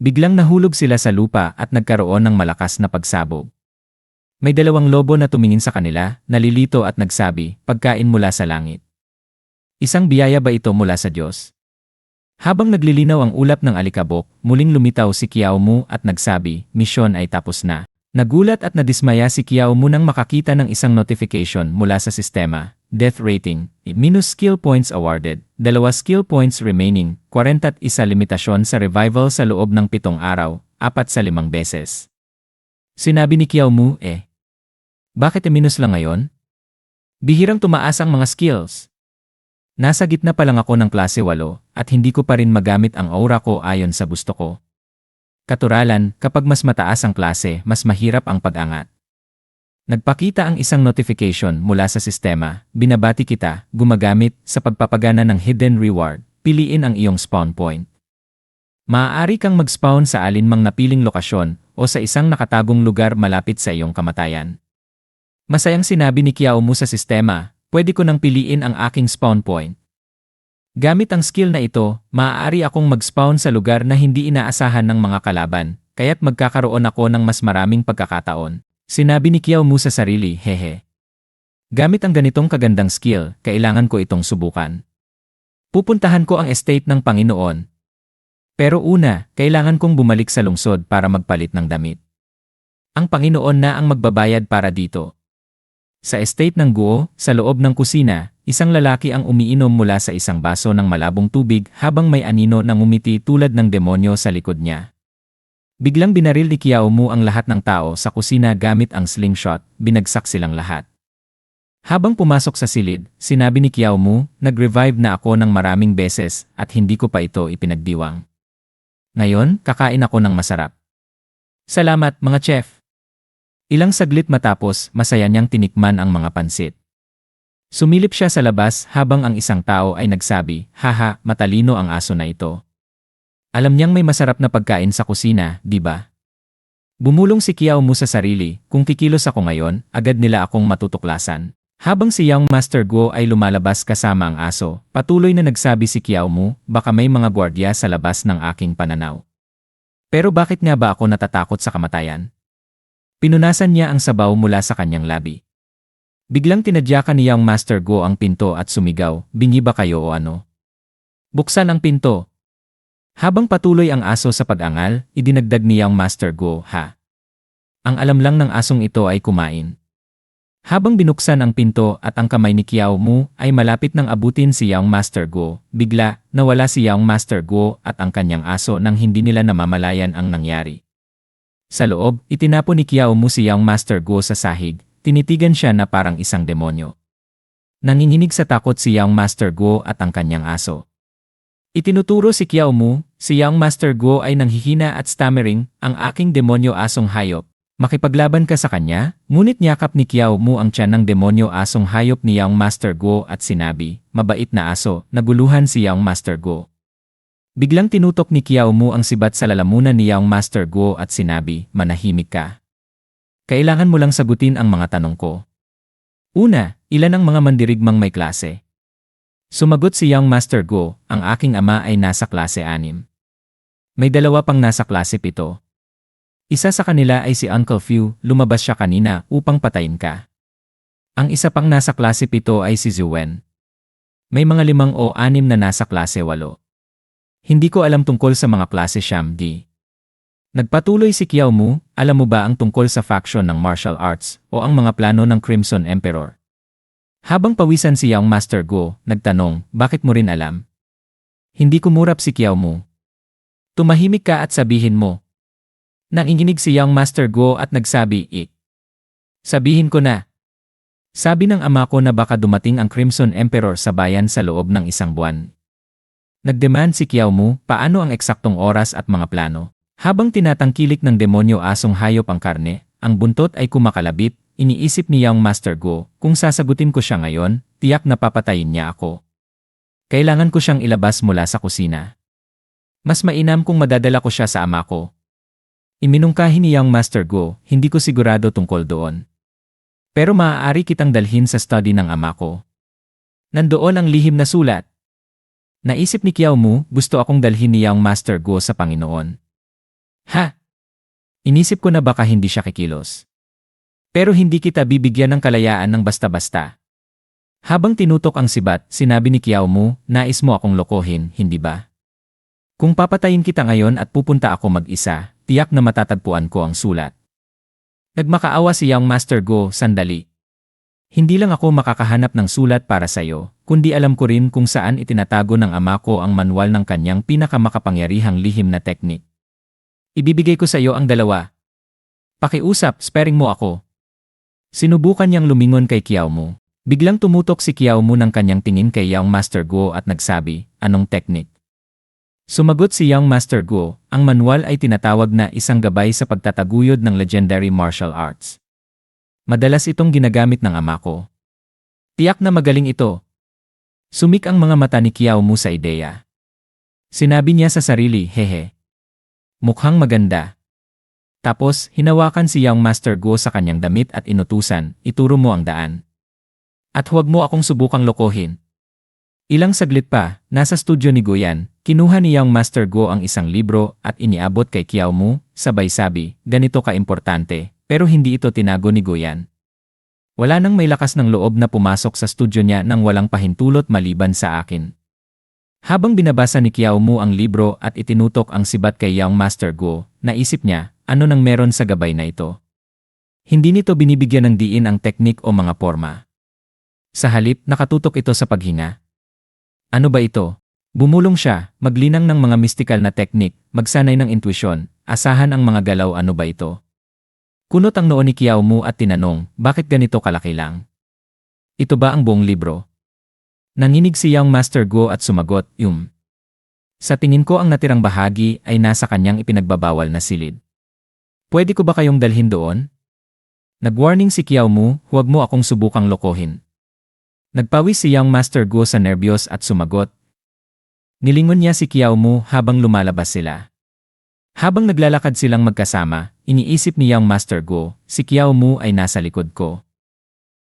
Biglang nahulog sila sa lupa at nagkaroon ng malakas na pagsabog. May dalawang lobo na tumingin sa kanila, nalilito at nagsabi, pagkain mula sa langit. Isang biyaya ba ito mula sa Diyos? Habang naglilinaw ang ulap ng alikabok, muling lumitaw si Kiao Mu at nagsabi, misyon ay tapos na. Nagulat at nadismaya si Kiao Mu nang makakita ng isang notification mula sa sistema. Death rating, minus skill points awarded, 2 skill points remaining, 41 limitasyon sa revival sa loob ng 7 araw, 4 sa 5 beses. Sinabi ni Kiao Mu, bakit minus lang ngayon? Bihirang tumaas ang mga skills. Nasa gitna pa lang ako ng klase 8 at hindi ko pa rin magamit ang aura ko ayon sa gusto ko. Katuralan, kapag mas mataas ang klase, mas mahirap ang pag-angat. Nagpakita ang isang notification mula sa sistema, binabati kita, gumagamit sa pagpapagana ng hidden reward, piliin ang iyong spawn point. Maaari kang mag-spawn sa alinmang napiling lokasyon o sa isang nakatagong lugar malapit sa iyong kamatayan. Masayang sinabi ni Kiao Mu sa sistema, pwede ko nang piliin ang aking spawn point. Gamit ang skill na ito, maaari akong mag-spawn sa lugar na hindi inaasahan ng mga kalaban, kaya't magkakaroon ako ng mas maraming pagkakataon. Sinabi ni Kiao Mu sa sarili, hehe. Gamit ang ganitong kagandang skill, kailangan ko itong subukan. Pupuntahan ko ang estate ng Panginoon. Pero una, kailangan kong bumalik sa lungsod para magpalit ng damit. Ang Panginoon na ang magbabayad para dito. Sa estate ng Guo, sa loob ng kusina, isang lalaki ang umiinom mula sa isang baso ng malabong tubig habang may anino na ngumiti tulad ng demonyo sa likod niya. Biglang binaril ni Kiao Mu ang lahat ng tao sa kusina gamit ang slingshot, binagsak silang lahat. Habang pumasok sa silid, sinabi ni Kiao Mu, nag-revive na ako ng maraming beses at hindi ko pa ito ipinagdiwang. Ngayon, kakain ako ng masarap. Salamat, mga chef. Ilang saglit matapos, masaya niyang tinikman ang mga pansit. Sumilip siya sa labas habang ang isang tao ay nagsabi, haha, matalino ang aso na ito. Alam niyang may masarap na pagkain sa kusina, di ba? Bumulong si Kiao Mu sa sarili, kung kikilos ako ngayon, agad nila akong matutuklasan. Habang si Young Master Guo ay lumalabas kasama ang aso, patuloy na nagsabi si Kiao Mu, baka may mga gwardiya sa labas ng aking pananaw. Pero bakit nga ba ako natatakot sa kamatayan? Pinunasan niya ang sabaw mula sa kanyang labi. Biglang tinadyakan ni Young Master Guo ang pinto at sumigaw, bingi ba kayo o ano? Buksan ang pinto. Habang patuloy ang aso sa pag-angal, idinagdag ni Young Master Guo, ha? Ang alam lang ng asong ito ay kumain. Habang binuksan ang pinto at ang kamay ni Kiao Mu ay malapit nang abutin si Young Master Guo, bigla, nawala si Young Master Guo at ang kanyang aso nang hindi nila namamalayan ang nangyari. Sa loob, itinapon ni Kiao Mu si Young Master Guo sa sahig, tinitigan siya na parang isang demonyo. Nanginginig sa takot si Young Master Guo at ang kanyang aso. Itinuturo si Kiao Mu, si Young Master Guo ay nanghihina at stammering, ang aking demonyo asong hayop. Makipaglaban ka sa kanya? Ngunit niyakap ni Kiao Mu ang tiyan ng demonyo asong hayop ni Young Master Guo at sinabi, mabait na aso, naguluhan si Young Master Guo. Biglang tinutok ni Kiao Mu ang sibat sa lalamunan ni Young Master Guo at sinabi, manahimik ka. Kailangan mo lang sagutin ang mga tanong ko. Una, ilan ang mga mandirigmang may klase? Sumagot si Young Master Guo, ang aking ama ay nasa klase 6. May dalawa pang nasa klase 7. Isa sa kanila ay si Uncle Fu, lumabas siya kanina upang patayin ka. Ang isa pang nasa klase 7 ay si Zhuwen. May mga 5 o 6 na nasa klase 8. Hindi ko alam tungkol sa mga klase Siyam D. Nagpatuloy si Kiao Mu, alam mo ba ang tungkol sa faction ng martial arts o ang mga plano ng Crimson Emperor? Habang pawisan si Young Master Guo, nagtanong, bakit mo rin alam? Hindi kumurap si Kiao Mu. Tumahimik ka at sabihin mo. Nanginginig si Young Master Guo at nagsabi, sabihin ko na. Sabi ng ama ko na baka dumating ang Crimson Emperor sa bayan sa loob ng 1 buwan. Nagdemand si Kiao Mu, paano ang eksaktong oras at mga plano? Habang tinatangkilik ng demonyo asong hayop ang karne, ang buntot ay kumakalabit, iniisip ni Young Master Guo, kung sasagutin ko siya ngayon, tiyak na papatayin niya ako. Kailangan ko siyang ilabas mula sa kusina. Mas mainam kung madadala ko siya sa ama ko. Iminungkahi ni Young Master Guo, hindi ko sigurado tungkol doon. Pero maaari kitang dalhin sa study ng ama ko. Nandoon ang lihim na sulat. Naisip ni Kiao Mu, gusto akong dalhin ni Young Master Guo sa Panginoon. Ha? Inisip ko na baka hindi siya kikilos. Pero hindi kita bibigyan ng kalayaan ng basta-basta. Habang tinutok ang sibat, sinabi ni Kiao Mu, nais mo akong lokohin, hindi ba? Kung papatayin kita ngayon at pupunta ako mag-isa, tiyak na matatagpuan ko ang sulat. Nagmakaawa si Young Master Guo, sandali. Hindi lang ako makakahanap ng sulat para sa'yo, kundi alam ko rin kung saan itinatago ng ama ko ang manual ng kanyang pinakamakapangyarihang lihim na teknik. Ibibigay ko sa iyo ang dalawa. Pakiusap, sparing mo ako. Sinubukan niyang lumingon kay Kiao Mu. Biglang tumutok si Kiao Mu ng kanyang tingin kay Young Master Guo at nagsabi, anong teknik? Sumagot si Young Master Guo, ang manual ay tinatawag na isang gabay sa pagtataguyod ng legendary martial arts. Madalas itong ginagamit ng ama ko. Tiyak na magaling ito. Sumik ang mga mata ni Kiao Mu sa ideya. Sinabi niya sa sarili, hehe. Mukhang maganda. Tapos, hinawakan si Young Master Guo sa kanyang damit at inutusan, ituro mo ang daan. At huwag mo akong subukang lokohin. Ilang saglit pa, nasa studio ni Guyan, kinuha ni Young Master Guo ang isang libro at iniabot kay Kiao Mu, sabay sabi, ganito ka-importante, pero hindi ito tinago ni Guyan. Wala nang may lakas ng loob na pumasok sa studio niya nang walang pahintulot maliban sa akin. Habang binabasa ni Kiao Mu ang libro at itinutok ang sibat kay Young Master Guo, naisip niya, ano nang meron sa gabay na ito? Hindi nito binibigyan ng diin ang teknik o mga forma. Sa halip, nakatutok ito sa paghinga. Ano ba ito? Bumulong siya, maglinang ng mga mistikal na teknik, magsanay ng intuisyon, asahan ang mga galaw, ano ba ito? Kunot ang noo ni Kiao Mu at tinanong, bakit ganito kalaki lang? Ito ba ang buong libro? Nanginig si Young Master Guo at sumagot, Sa tingin ko ang natirang bahagi ay nasa kanyang ipinagbabawal na silid. Pwede ko ba kayong dalhin doon? Nag-warning si Kiao Mu, huwag mo akong subukang lokohin. Nagpawis si Young Master Guo sa nerbiyos at sumagot. Nilingon niya si Kiao Mu habang lumalabas sila. Habang naglalakad silang magkasama, iniisip ni Young Master Guo, si Kiao Mu ay nasa likod ko.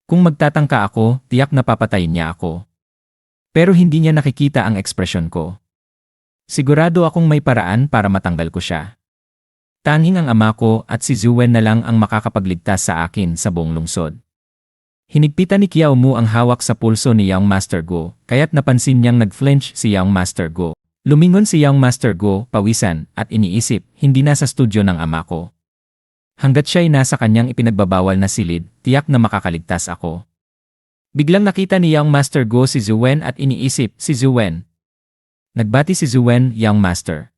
Kung magtatangka ako, tiyak na papatayin niya ako. Pero hindi niya nakikita ang ekspresyon ko. Sigurado akong may paraan para matanggal ko siya. Tanging ang ama ko at si Zhuwen na lang ang makakapagligtas sa akin sa buong lungsod. Hinigpitan ni Kiao Mu ang hawak sa pulso ni Young Master Guo, kaya't napansin niyang nag-flinch si Young Master Guo. Lumingon si Young Master Guo, pawisan, at iniisip, hindi nasa studio ng ama ko. Hanggat siya'y nasa kanyang ipinagbabawal na silid, tiyak na makakaligtas ako. Biglang nakita ni Young Master Guo si Zhuwen at iniisip, si Zhuwen. Nagbati si Zhuwen, Young Master.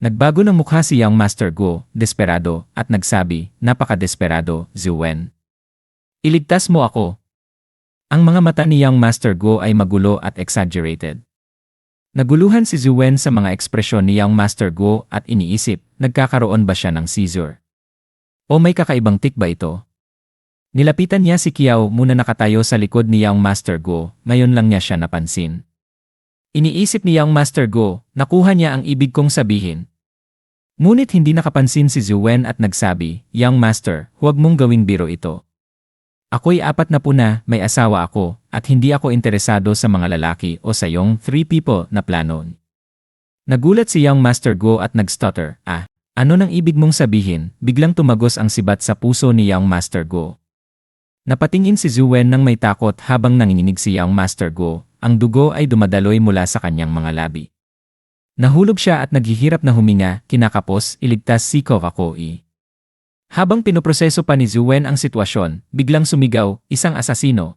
Nagbago ng mukha si Young Master Guo, desperado, at nagsabi, napaka-desperado, Zhuwen. Iligtas mo ako. Ang mga mata ni Young Master Guo ay magulo at exaggerated. Naguluhan si Zhuwen sa mga ekspresyon ni Young Master Guo at iniisip, nagkakaroon ba siya ng seizure? O may kakaibang tik ba ito? Nilapitan niya si Kiao Mu na nakatayo sa likod ni Young Master Guo, ngayon lang niya siya napansin. Iniisip ni Young Master Guo, nakuha niya ang ibig kong sabihin. Ngunit hindi nakapansin si Zhuwen at nagsabi, Young Master, huwag mong gawing biro ito. Ako'y 40 na, may asawa ako, at hindi ako interesado sa mga lalaki o sa iyong 3 people na plano. Nagulat si Young Master Guo at nag-stutter, ano nang ibig mong sabihin? Biglang tumagos ang sibat sa puso ni Young Master Guo. Napatingin si Zhuwen nang may takot habang nanginginig si Young Master Guo, ang dugo ay dumadaloy mula sa kanyang mga labi. Nahulog siya at naghihirap na huminga, kinakapos, iligtas si Kokakoi. Habang pinoproseso pa ni Zhuwen ang sitwasyon, biglang sumigaw, isang asasino.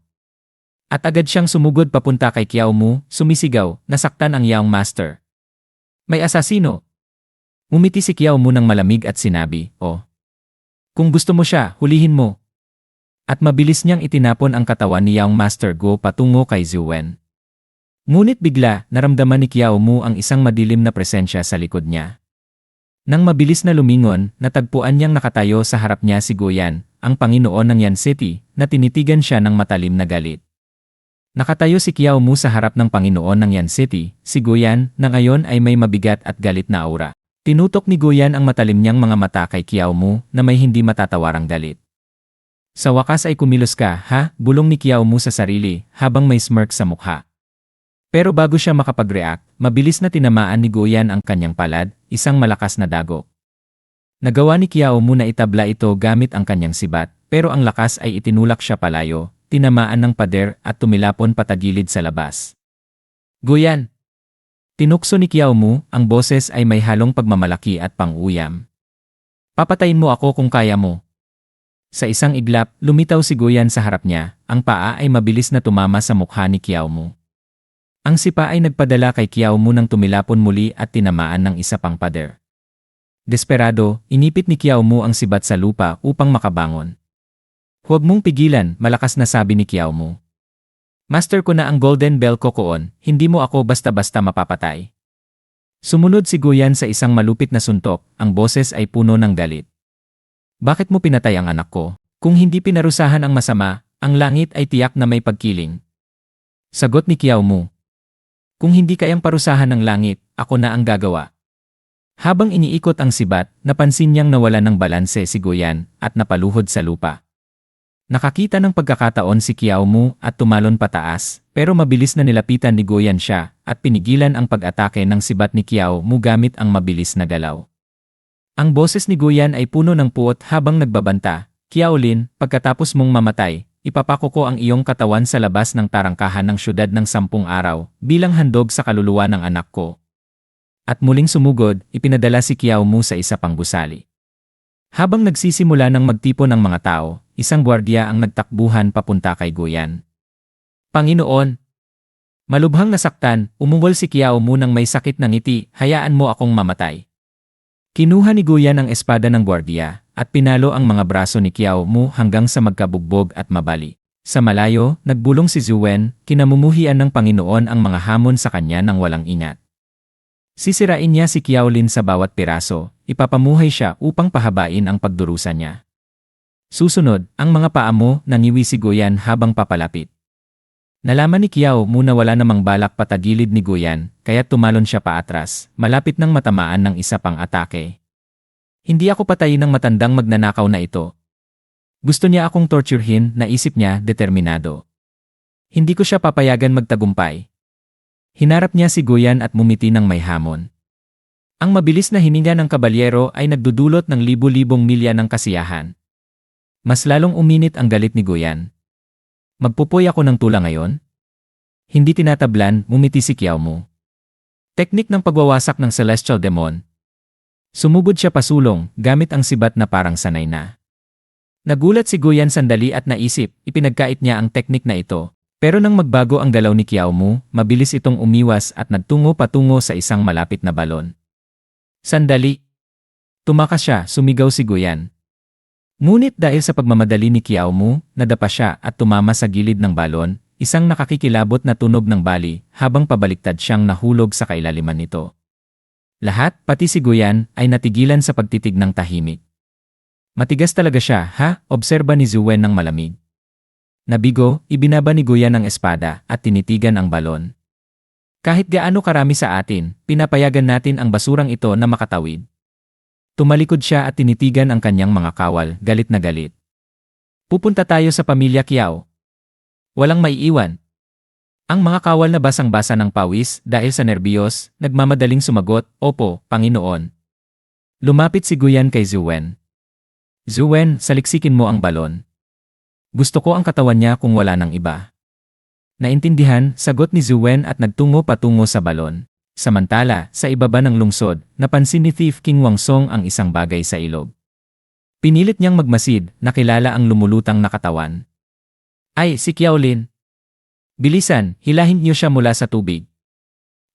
At agad siyang sumugod papunta kay Kiao Mu, sumisigaw, nasaktan ang Young Master. May asasino. Umiti si Kiao Mu ng malamig at sinabi, kung gusto mo siya, hulihin mo. At mabilis niyang itinapon ang katawan ni Young Master Guo patungo kay Zhuwen. Ngunit bigla, naramdaman ni Kiao Mu ang isang madilim na presensya sa likod niya. Nang mabilis na lumingon, natagpuan niyang nakatayo sa harap niya si Guyan, ang Panginoon ng Yan City, na tinitigan siya ng matalim na galit. Nakatayo si Kiao Mu sa harap ng Panginoon ng Yan City, si Guyan, na ngayon ay may mabigat at galit na aura. Tinutok ni Guyan ang matalim niyang mga mata kay Kiao Mu na may hindi matatawarang galit. Sa wakas ay kumilos ka, ha? Bulong ni Kiao Mu sa sarili, habang may smirk sa mukha. Pero bago siya makapag-react, mabilis na tinamaan ni Guyan ang kanyang palad, isang malakas na dagok. Nagawa ni Kiao Mu na itabla ito gamit ang kanyang sibat, pero ang lakas ay itinulak siya palayo, tinamaan ng pader at tumilapon patagilid sa labas. Guyan! Tinukso ni Kiao Mu, ang boses ay may halong pagmamalaki at pang-uyam. Papatayin mo ako kung kaya mo. Sa isang iglap, lumitaw si Guyan sa harap niya, ang paa ay mabilis na tumama sa mukha ni Kiao Mu. Ang sipa ay nagpadala kay Kiao Mu nang tumilapon muli at tinamaan ng isa pang pader. Desperado, inipit ni Kiao Mu ang sibat sa lupa upang makabangon. Huwag mong pigilan, malakas na sabi ni Kiao Mu. Master ko na ang Golden Bell Kokoon, hindi mo ako basta-basta mapapatay. Sumunod si Guyan sa isang malupit na suntok, ang boses ay puno ng galit. Bakit mo pinatay ang anak ko? Kung hindi pinarusahan ang masama, ang langit ay tiyak na may pagkiling. Sagot ni Kiao Mu. Kung hindi kayang parusahan ng langit, ako na ang gagawa. Habang iniikot ang sibat, napansin niyang nawala ng balanse si Guyan at napaluhod sa lupa. Nakakita ng pagkakataon si Kiao Mu at tumalon pataas, pero mabilis na nilapitan ni Guyan siya at pinigilan ang pag-atake ng sibat ni Kiao Mu gamit ang mabilis na galaw. Ang boses ni Guyan ay puno ng puot habang nagbabanta, Kiao Lin, pagkatapos mong mamatay, ipapako ko ang iyong katawan sa labas ng tarangkahan ng syudad ng 10 araw bilang handog sa kaluluwa ng anak ko. At muling sumugod, ipinadala si Kiao Mu sa isa pang gusali. Habang nagsisimula ng magtipon ang mga tao, isang gwardiya ang nagtakbuhan papunta kay Guyan. Panginoon! Malubhang nasaktan, umungol si Kiao Mu nang may sakit ng ngiti, hayaan mo akong mamatay. Kinuha ni Guyan ang espada ng gwardiya at pinalo ang mga braso ni Kiao Mu hanggang sa magkabugbog at mabali. Sa malayo, nagbulong si Zhu Wen, kinamumuhian ng Panginoon ang mga hamon sa kanya nang walang ingat. Sisirain niya si Kiao Lin sa bawat piraso, ipapamuhay siya upang pahabain ang pagdurusa niya. Susunod, ang mga paa mo, nangiwi si Guyan habang papalapit. Nalaman ni Kiao Mu na wala namang balak patagilid ni Guyan, kaya tumalon siya paatras, malapit nang matamaan ng isa pang atake. Hindi ako patayin ng matandang magnanakaw na ito. Gusto niya akong torturehin, naisip niya, determinado. Hindi ko siya papayagan magtagumpay. Hinarap niya si Guyan at mumiti ng may hamon. Ang mabilis na hininga ng kabalyero ay nagdudulot ng libu-libong milya ng kasiyahan. Mas lalong uminit ang galit ni Guyan. Magpupoy ako ng tula ngayon? Hindi tinatablan, mumiti si Kiao Mu. Teknik ng pagwawasak ng Celestial Demon. Sumugod siya pasulong, gamit ang sibat na parang sanay na. Nagulat si Guyan sandali at naisip, ipinagkait niya ang teknik na ito. Pero nang magbago ang galaw ni Kiao Mu, mabilis itong umiwas at nagtungo patungo sa isang malapit na balon. Sandali! Tumakas siya, sumigaw si Guyan. Ngunit dahil sa pagmamadali ni Kiao Mu, nadapa siya at tumama sa gilid ng balon, isang nakakikilabot na tunog ng bali, habang pabaliktad siyang nahulog sa kailaliman nito. Lahat, pati si Guyan, ay natigilan sa pagtitig ng tahimik. Matigas talaga siya, ha? Obserba ni Zhu Wen ng malamig. Nabigo, ibinaba ni Guyan ang espada at tinitigan ang balon. Kahit gaano karami sa atin, pinapayagan natin ang basurang ito na makatawid. Tumalikod siya at tinitigan ang kanyang mga kawal, galit na galit. Pupunta tayo sa pamilya Kiao. Walang maiiwan. Ang mga kawal na basang-basa ng pawis dahil sa nerbiyos, nagmamadaling sumagot, Opo, Panginoon. Lumapit si Guyan kay Zhu Wen. Zhu Wen, saliksikin mo ang balon. Gusto ko ang katawan niya kung wala ng iba. Naintindihan, sagot ni Zhu Wen at nagtungo patungo sa balon. Samantala, sa ibaba ng lungsod, napansin ni Thief King Wangsong ang isang bagay sa ilog. Pinilit niyang magmasid, nakilala ang lumulutang na katawan. Ay, si Kiao Lin. Bilisan, hilahin niyo siya mula sa tubig.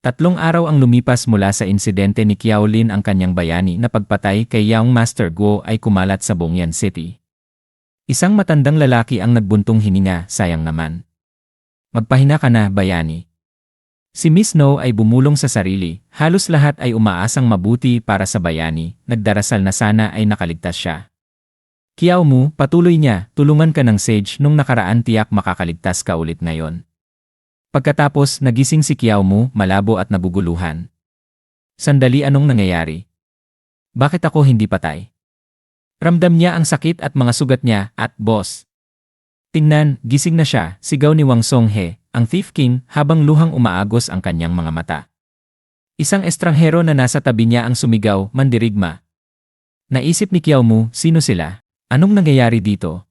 3 araw ang lumipas mula sa insidente ni Kiao Lin, ang kanyang bayani na pagpatay kay Young Master Guo ay kumalat sa Bongyan City. Isang matandang lalaki ang nagbuntong hininga, sayang naman. Magpahina ka na, bayani. Si Miss No ay bumulong sa sarili, halos lahat ay umaasang mabuti para sa bayani, nagdarasal na sana ay nakaligtas siya. Kiao Mu, patuloy niya, tulungan ka ng sage nung nakaraan, tiyak makakaligtas ka ulit ngayon. Pagkatapos, nagising si Kiao Mu, malabo at nabuguluhan. Sandali, anong nangyayari? Bakit ako hindi patay? Ramdam niya ang sakit at mga sugat niya, at boss. Tingnan, gising na siya, sigaw ni Wang Songhe, ang Thief King, habang luhang umaagos ang kanyang mga mata. Isang estranghero na nasa tabi niya ang sumigaw, mandirigma. Naisip ni Kiao Mu, sino sila? Anong nangyayari dito?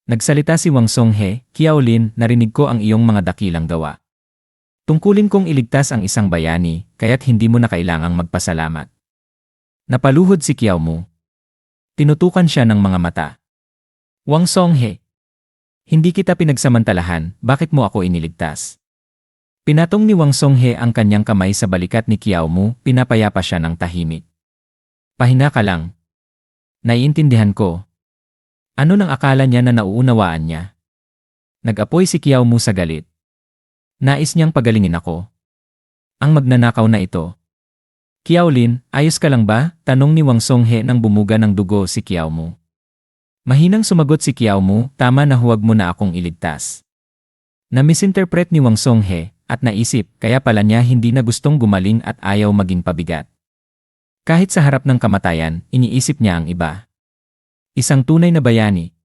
Nagsalita si Wang Songhe, Kiao Lin, narinig ko ang iyong mga dakilang gawa. Tungkulin kong iligtas ang isang bayani, kaya't hindi mo na kailangang magpasalamat. Napaluhod si Kiao Mu. Tinutukan siya ng mga mata. Wang Songhe. Hindi kita pinagsamantalahan, bakit mo ako iniligtas? Pinatong ni Wang Songhe ang kanyang kamay sa balikat ni Kiao Mu, pinapayapa siya ng tahimik. Pahina ka lang. Naiintindihan ko. Ano nang akala niya na nauunawaan niya? Nag-apoy si Kiao Mu sa galit. Nais niyang pagalingin ako. Ang magnanakaw na ito. Kiao Lin, ayos ka lang ba? Tanong ni Wang Songhe nang bumuga ng dugo si Kiao Mu. Mahinang sumagot si Kiao Mu, tama na huwag mo na akong iligtas. Na-misinterpret ni Wang Songhe at naisip kaya pala niya hindi na gustong gumaling at ayaw maging pabigat. Kahit sa harap ng kamatayan, iniisip niya ang iba. Isang tunay na bayani.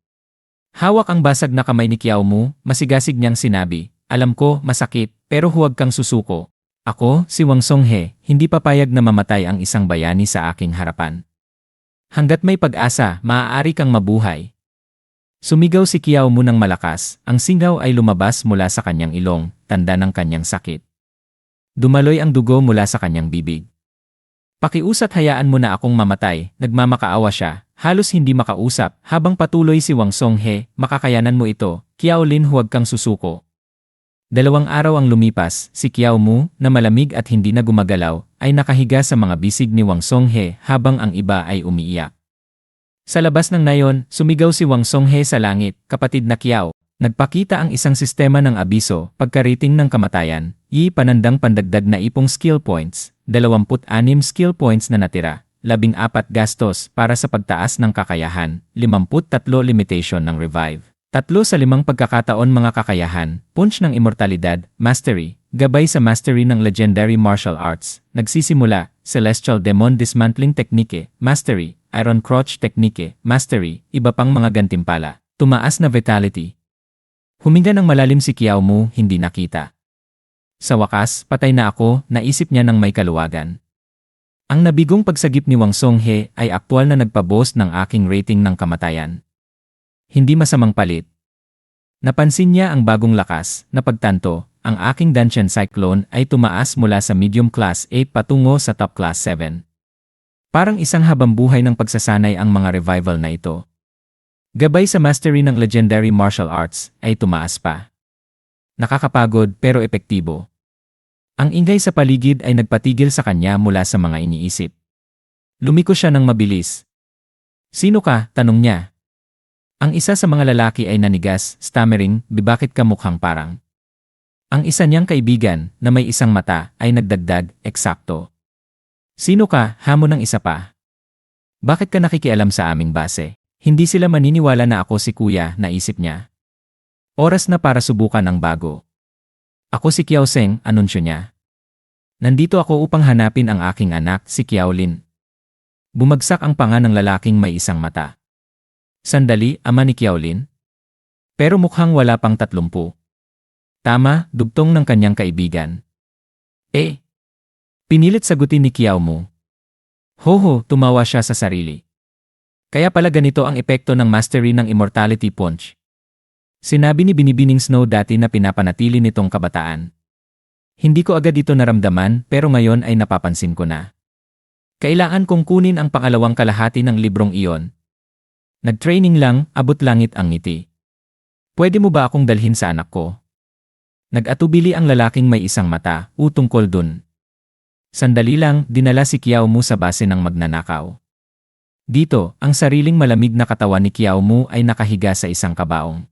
Hawak ang basag na kamay ni Kiao Mu, masigasig niyang sinabi, alam ko, masakit, pero huwag kang susuko. Ako, si Wang Songhe, hindi papayag na mamatay ang isang bayani sa aking harapan. Hanggat may pag-asa, maaari kang mabuhay. Sumigaw si Kiao Mu ng malakas, ang singaw ay lumabas mula sa kanyang ilong, tanda ng kanyang sakit. Dumaloy ang dugo mula sa kanyang bibig. Pakiusat hayaan mo na akong mamatay, nagmamakaawa siya, halos hindi makausap, habang patuloy si Wang Songhe, makakayanan mo ito, Kiao Lin huwag kang susuko. 2 araw ang lumipas, si Kiao Mu, na malamig at hindi na gumagalaw, ay nakahiga sa mga bisig ni Wang Songhe habang ang iba ay umiiyak. Sa labas ng nayon, sumigaw si Wang Songhe sa langit, kapatid na Kiao. Nagpakita ang isang sistema ng abiso, pagkarating ng kamatayan, panandang pandagdag na ipong skill points, 26 skill points na natira, 14 gastos para sa pagtaas ng kakayahan, 53 limitation ng revive. 3 sa 5 pagkakataon mga kakayahan, punch ng immortalidad, mastery, gabay sa mastery ng legendary martial arts, nagsisimula, celestial demon dismantling technique, mastery, iron crotch technique, mastery, iba pang mga gantimpala, tumaas na vitality. Huminga ng malalim si Kiao Mu, hindi nakita. Sa wakas, patay na ako, naisip niya ng may kaluwagan. Ang nabigong pagsagip ni Wang Songhe ay aktwal na nagpaboss ng aking rating ng kamatayan. Hindi masamang palit. Napansin niya ang bagong lakas, na pagtanto, ang aking Danshan Cyclone ay tumaas mula sa medium class 8 patungo sa top class 7. Parang isang habambuhay ng pagsasanay ang mga revival na ito. Gabay sa mastery ng legendary martial arts ay tumaas pa. Nakakapagod pero epektibo. Ang ingay sa paligid ay nagpatigil sa kanya mula sa mga iniisip. Lumiko siya ng mabilis. Sino ka? Tanong niya. Ang isa sa mga lalaki ay nanigas, stammering, bakit ka mukhang parang? Ang isa niyang kaibigan, na may isang mata, ay nagdagdag, eksakto. Sino ka? Hamon ng isa pa. Bakit ka nakikialam sa aming base? Hindi sila maniniwala na ako si Kuya, naisip niya. Oras na para subukan ang bago. Ako si Kiao Seng, anunsyo niya. Nandito ako upang hanapin ang aking anak, si Kiao Lin. Bumagsak ang panga ng lalaking may isang mata. Sandali, ama ni Kiao Lin? Pero mukhang wala pang 30. Tama, dugtong ng kanyang kaibigan. Pinilit sagutin ni Kiao Mu. Hoho, tumawa siya sa sarili. Kaya pala ganito ang epekto ng mastery ng immortality punch. Sinabi ni Binibining Snow dati na pinapanatili nitong kabataan. Hindi ko agad ito naramdaman pero ngayon ay napapansin ko na. Kailangan kong kunin ang pangalawang kalahati ng librong iyon. Nag-training lang, abot langit ang ngiti. Pwede mo ba akong dalhin sa anak ko? Nag-atubili ang lalaking may isang mata, tungkol dun. Sandali lang, dinala si Kiao Mu sa base ng magnanakaw. Dito, ang sariling malamig na katawan ni Kiao Mu ay nakahiga sa isang kabaong.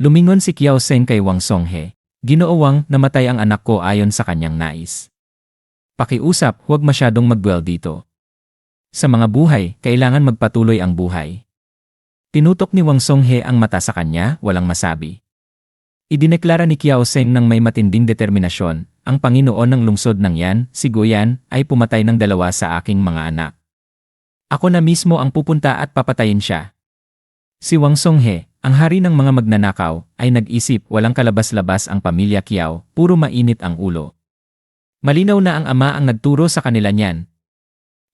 Lumingon si Kiao Seng kay Wang Songhe. Ginoo Wang, namatay ang anak ko ayon sa kanyang nais. Pakiusap, huwag masyadong mag-dwell dito. Sa mga buhay, kailangan magpatuloy ang buhay. Tinutok ni Wang Songhe ang mata sa kanya, walang masabi. Idineklara ni Kiao Seng ng may matinding determinasyon, ang Panginoon ng lungsod ng Yan, si Guyan, ay pumatay ng 2 sa aking mga anak. Ako na mismo ang pupunta at papatayin siya. Si Wang Songhe, ang hari ng mga magnanakaw, ay nag-isip walang kalabas-labas ang pamilya Kiao, puro mainit ang ulo. Malinaw na ang ama ang nagturo sa kanila niyan.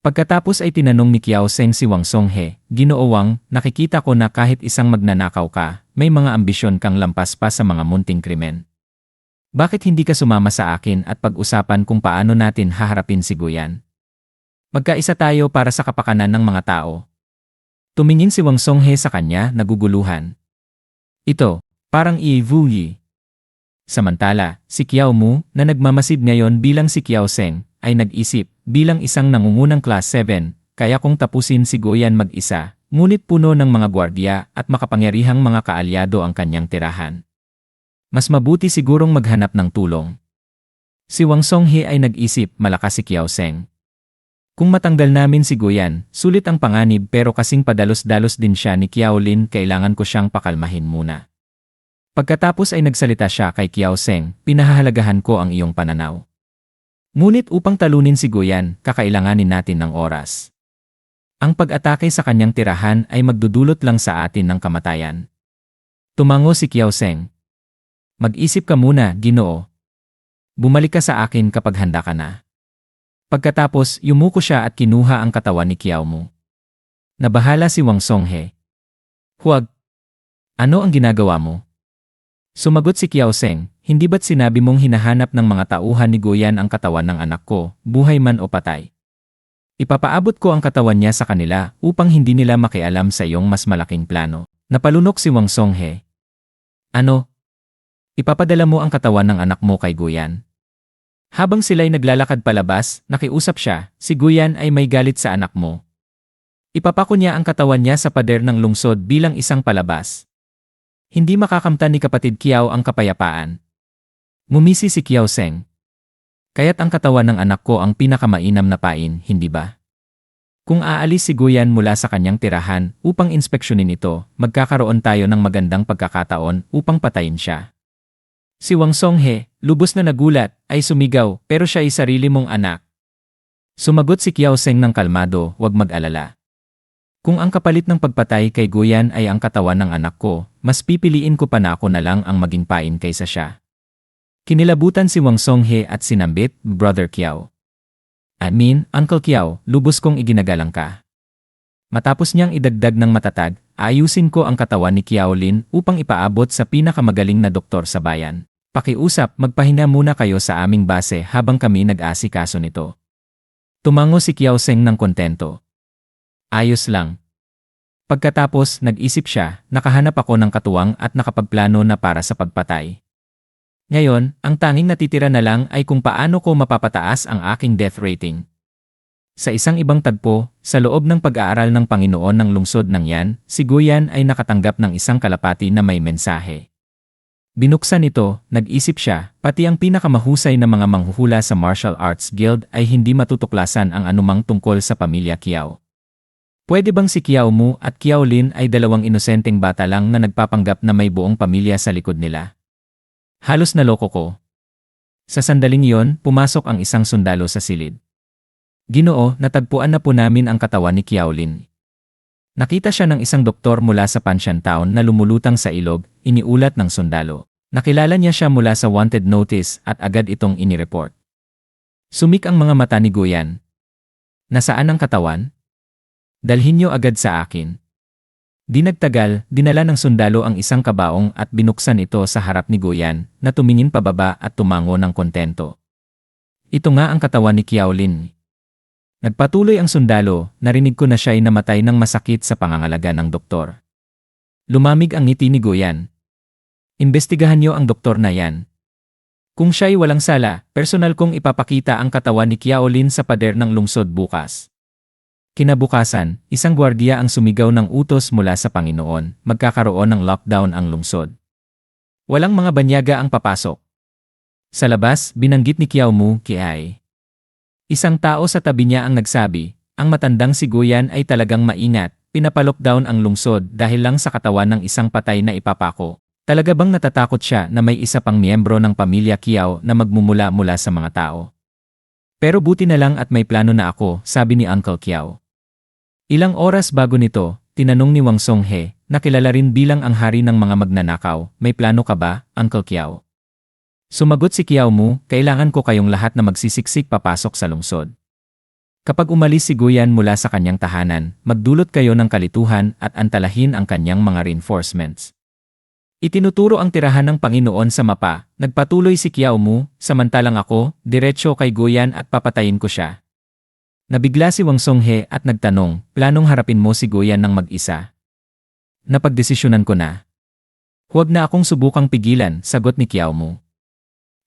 Pagkatapos ay tinanong ni Kiao Seng si Wang Songhe, Ginoo Wang, nakikita ko na kahit isang magnanakaw ka, may mga ambisyon kang lampas pa sa mga munting krimen. Bakit hindi ka sumama sa akin at pag-usapan kung paano natin haharapin si Guyan? Magkaisa tayo para sa kapakanan ng mga tao. Tumingin si Wang Songhe sa kanya, naguguluhan. Ito, parang i-vuyi. Samantala, si Kiao Mu, na nagmamasid ngayon bilang si Kiao Seng, ay nag-isip, bilang isang nangungunang class 7, kaya kong tapusin si Guyan mag-isa, ngunit puno ng mga gwardiya at makapangyarihang mga kaalyado ang kanyang tirahan. Mas mabuti sigurong maghanap ng tulong. Si Wang Songhe ay nag-isip, malakas si Kiao Seng. Kung matanggal namin si Guyan, sulit ang panganib pero kasing padalos-dalos din siya ni Kiao Lin, kailangan ko siyang pakalmahin muna. Pagkatapos ay nagsalita siya kay Kiao Seng, pinahahalagahan ko ang iyong pananaw. Ngunit upang talunin si Guyan, kakailanganin natin ng oras. Ang pag-atake sa kanyang tirahan ay magdudulot lang sa atin ng kamatayan. Tumango si Kiao Seng. Mag-isip ka muna, Ginoo. Bumalik ka sa akin kapag handa ka na. Pagkatapos, yumuko siya at kinuha ang katawan ni Kiao Mu. Nabahala si Wang Songhe. Huwag. Ano ang ginagawa mo? Sumagot si Kiao Seng, hindi ba't sinabi mong hinahanap ng mga tauhan ni Guyan ang katawan ng anak ko, buhay man o patay? Ipapaabot ko ang katawan niya sa kanila upang hindi nila makialam sa iyong mas malaking plano. Napalunok si Wang Songhe. Ano? Ipapadala mo ang katawan ng anak mo kay Guyan? Habang sila'y naglalakad palabas, nakiusap siya, si Guyan ay may galit sa anak mo. Ipapako niya ang katawan niya sa pader ng lungsod bilang isang palabas. Hindi makakamtan ni kapatid Kiao ang kapayapaan. Ngumisi si Kiao Seng. Kaya't ang katawan ng anak ko ang pinakamainam na pain, hindi ba? Kung aalis si Guyan mula sa kanyang tirahan upang inspeksyonin ito, magkakaroon tayo ng magandang pagkakataon upang patayin siya. Si Wang Songhe, lubos na nagulat, ay sumigaw, pero siya ay sarili mong anak. Sumagot si Kiao Seng ng kalmado, huwag mag-alala. Kung ang kapalit ng pagpatay kay Guyan ay ang katawan ng anak ko, mas pipiliin ko pa na ako na lang ang maging pain kaysa siya. Kinilabutan si Wang Songhe at sinambit, Brother Kiao. Uncle Kiao, lubos kong iginagalang ka. Matapos niyang idagdag ng matatag, ayusin ko ang katawan ni Kiao Lin upang ipaabot sa pinakamagaling na doktor sa bayan. Pakiusap, magpahinga muna kayo sa aming base habang kami nag-aasikaso nito. Tumango si Kiao Seng ng kontento. Ayos lang. Pagkatapos, nag-isip siya, nakahanap ako ng katuwang at nakapagplano na para sa pagpatay. Ngayon, ang tanging natitira na lang ay kung paano ko mapapataas ang aking death rating. Sa isang ibang tagpo, sa loob ng pag-aaral ng Panginoon ng lungsod ng Yan, si Guyan ay nakatanggap ng isang kalapati na may mensahe. Binuksan ito, nag-isip siya, pati ang pinakamahusay na mga manghuhula sa Martial Arts Guild ay hindi matutuklasan ang anumang tungkol sa pamilya Kiao. Pwede bang si Kiao Mu at Kiao Lin ay dalawang inosenteng bata lang na nagpapanggap na may buong pamilya sa likod nila? Halos naloko ko. Sa sandaling iyon, pumasok ang isang sundalo sa silid. Ginoo, natagpuan na po namin ang katawan ni Kiao Lin. Nakita siya ng isang doktor mula sa Panshan Town na lumulutang sa ilog, iniulat ng sundalo. Nakilala niya siya mula sa wanted notice at agad itong inireport. Sumik ang mga mata ni Guyan. Nasaan ang katawan? Dalhin niyo agad sa akin. Di nagtagal, dinala ng sundalo ang isang kabaong at binuksan ito sa harap ni Guyan na tumingin pababa at tumango ng kontento. Ito nga ang katawan ni Kiao Lin. Nagpatuloy ang sundalo, narinig ko na siya'y namatay ng masakit sa pangangalaga ng doktor. Lumamig ang ngiti ni Guyan. Imbestigahan niyo ang doktor na yan. Kung siya'y walang sala, personal kong ipapakita ang katawan ni Kiao Lin sa pader ng lungsod bukas. Kinabukasan, isang gwardiya ang sumigaw ng utos mula sa Panginoon, magkakaroon ng lockdown ang lungsod. Walang mga banyaga ang papasok. Sa labas, binanggit ni Kiao Mu, Kiai. Isang tao sa tabi niya ang nagsabi, ang matandang si Guyan ay talagang maingat, pinapalockdown ang lungsod dahil lang sa katawan ng isang patay na ipapako. Talaga bang natatakot siya na may isa pang miyembro ng pamilya Kiao na magmumula-mula sa mga tao? Pero buti na lang at may plano na ako, sabi ni Uncle Kiao. Ilang oras bago nito, tinanong ni Wang Songhe, na kilala rin bilang ang hari ng mga magnanakaw, may plano ka ba, Uncle Kiao? Sumagot si Kiao Mu, kailangan ko kayong lahat na magsisiksik papasok sa lungsod. Kapag umalis si Guyan mula sa kanyang tahanan, magdulot kayo ng kalituhan at antalahin ang kanyang mga reinforcements. Itinuturo ang tirahan ng Panginoon sa mapa, nagpatuloy si Kiao Mu, samantalang ako, diretsyo kay Guyan at papatayin ko siya. Nabigla si Wang Songhe at nagtanong, planong harapin mo si Guyan ng mag-isa? Napagdesisyonan ko na. Huwag na akong subukang pigilan, sagot ni Kiao Mu.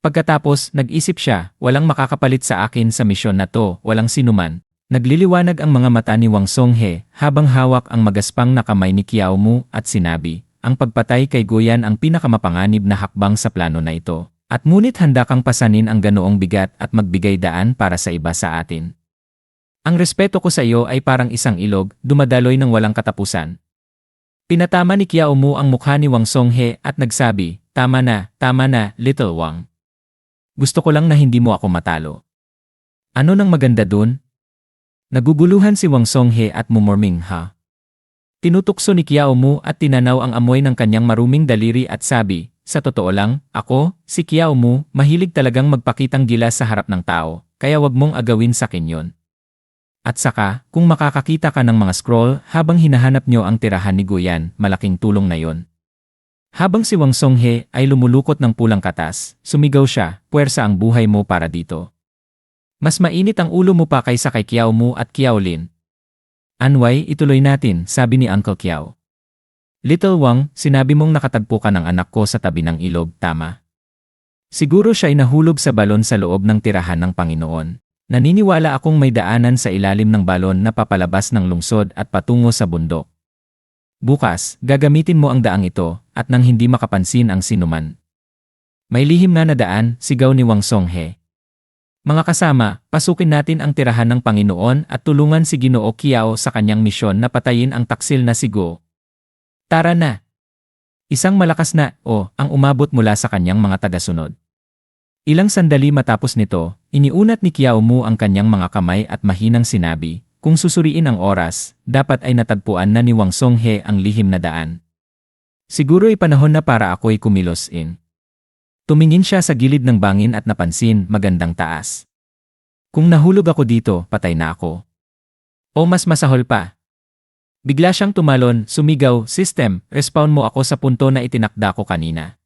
Pagkatapos, nag-isip siya, walang makakapalit sa akin sa misyon na to, walang sinuman. Nagliliwanag ang mga mata ni Wang Songhe habang hawak ang magaspang na kamay ni Kiao Mu at sinabi, ang pagpatay kay Guyan ang pinakamapanganib na hakbang sa plano na ito. At ngunit handa kang pasanin ang ganoong bigat at magbigay daan para sa iba sa atin. Ang respeto ko sa iyo ay parang isang ilog, dumadaloy ng walang katapusan. Pinatama ni Kiao Mu ang mukha ni Wang Songhe at nagsabi, tama na, Little Wang. Gusto ko lang na hindi mo ako matalo. Ano nang maganda dun? Naguguluhan si Wang Songhe at mumurming ha. Tinutukso ni Kiao Mu at tinanaw ang amoy ng kanyang maruming daliri at sabi, sa totoo lang, ako, si Kiao Mu, mahilig talagang magpakitang gilas sa harap ng tao, kaya wag mong agawin sa akin yun. At saka, kung makakakita ka ng mga scroll habang hinahanap nyo ang tirahan ni Guyan, malaking tulong na yon. Habang si Wang Songhe ay lumulukot ng pulang katas, sumigaw siya, puwersa ang buhay mo para dito. Mas mainit ang ulo mo pa kaysa kay Kiao Mu at Kiao Lin. Anway, ituloy natin, sabi ni Uncle Kiao. Little Wang, sinabi mong nakatagpo ka ng anak ko sa tabi ng ilog, tama? Siguro siya ay nahulog sa balon sa loob ng tirahan ng Panginoon. Naniniwala akong may daanan sa ilalim ng balon na papalabas ng lungsod at patungo sa bundok. Bukas, gagamitin mo ang daang ito, at nang hindi makapansin ang sinuman. May lihim na daan, sigaw ni Wang Songhe. Mga kasama, pasukin natin ang tirahan ng Panginoon at tulungan si Ginoo Kiao sa kanyang misyon na patayin ang taksil na si Go. Tara na! Isang malakas na, ang umabot mula sa kanyang mga tagasunod. Ilang sandali matapos nito, iniunat ni Kiao Mu ang kanyang mga kamay at mahinang sinabi, kung susuriin ang oras, dapat ay natagpuan na ni Wang Songhe ang lihim na daan. Siguro'y panahon na para ako'y kumilos-in. Tumingin siya sa gilid ng bangin at napansin, magandang taas. Kung nahulog ako dito, patay na ako. O mas masahol pa. Bigla siyang tumalon, sumigaw, system, respawn mo ako sa punto na itinakda ko kanina.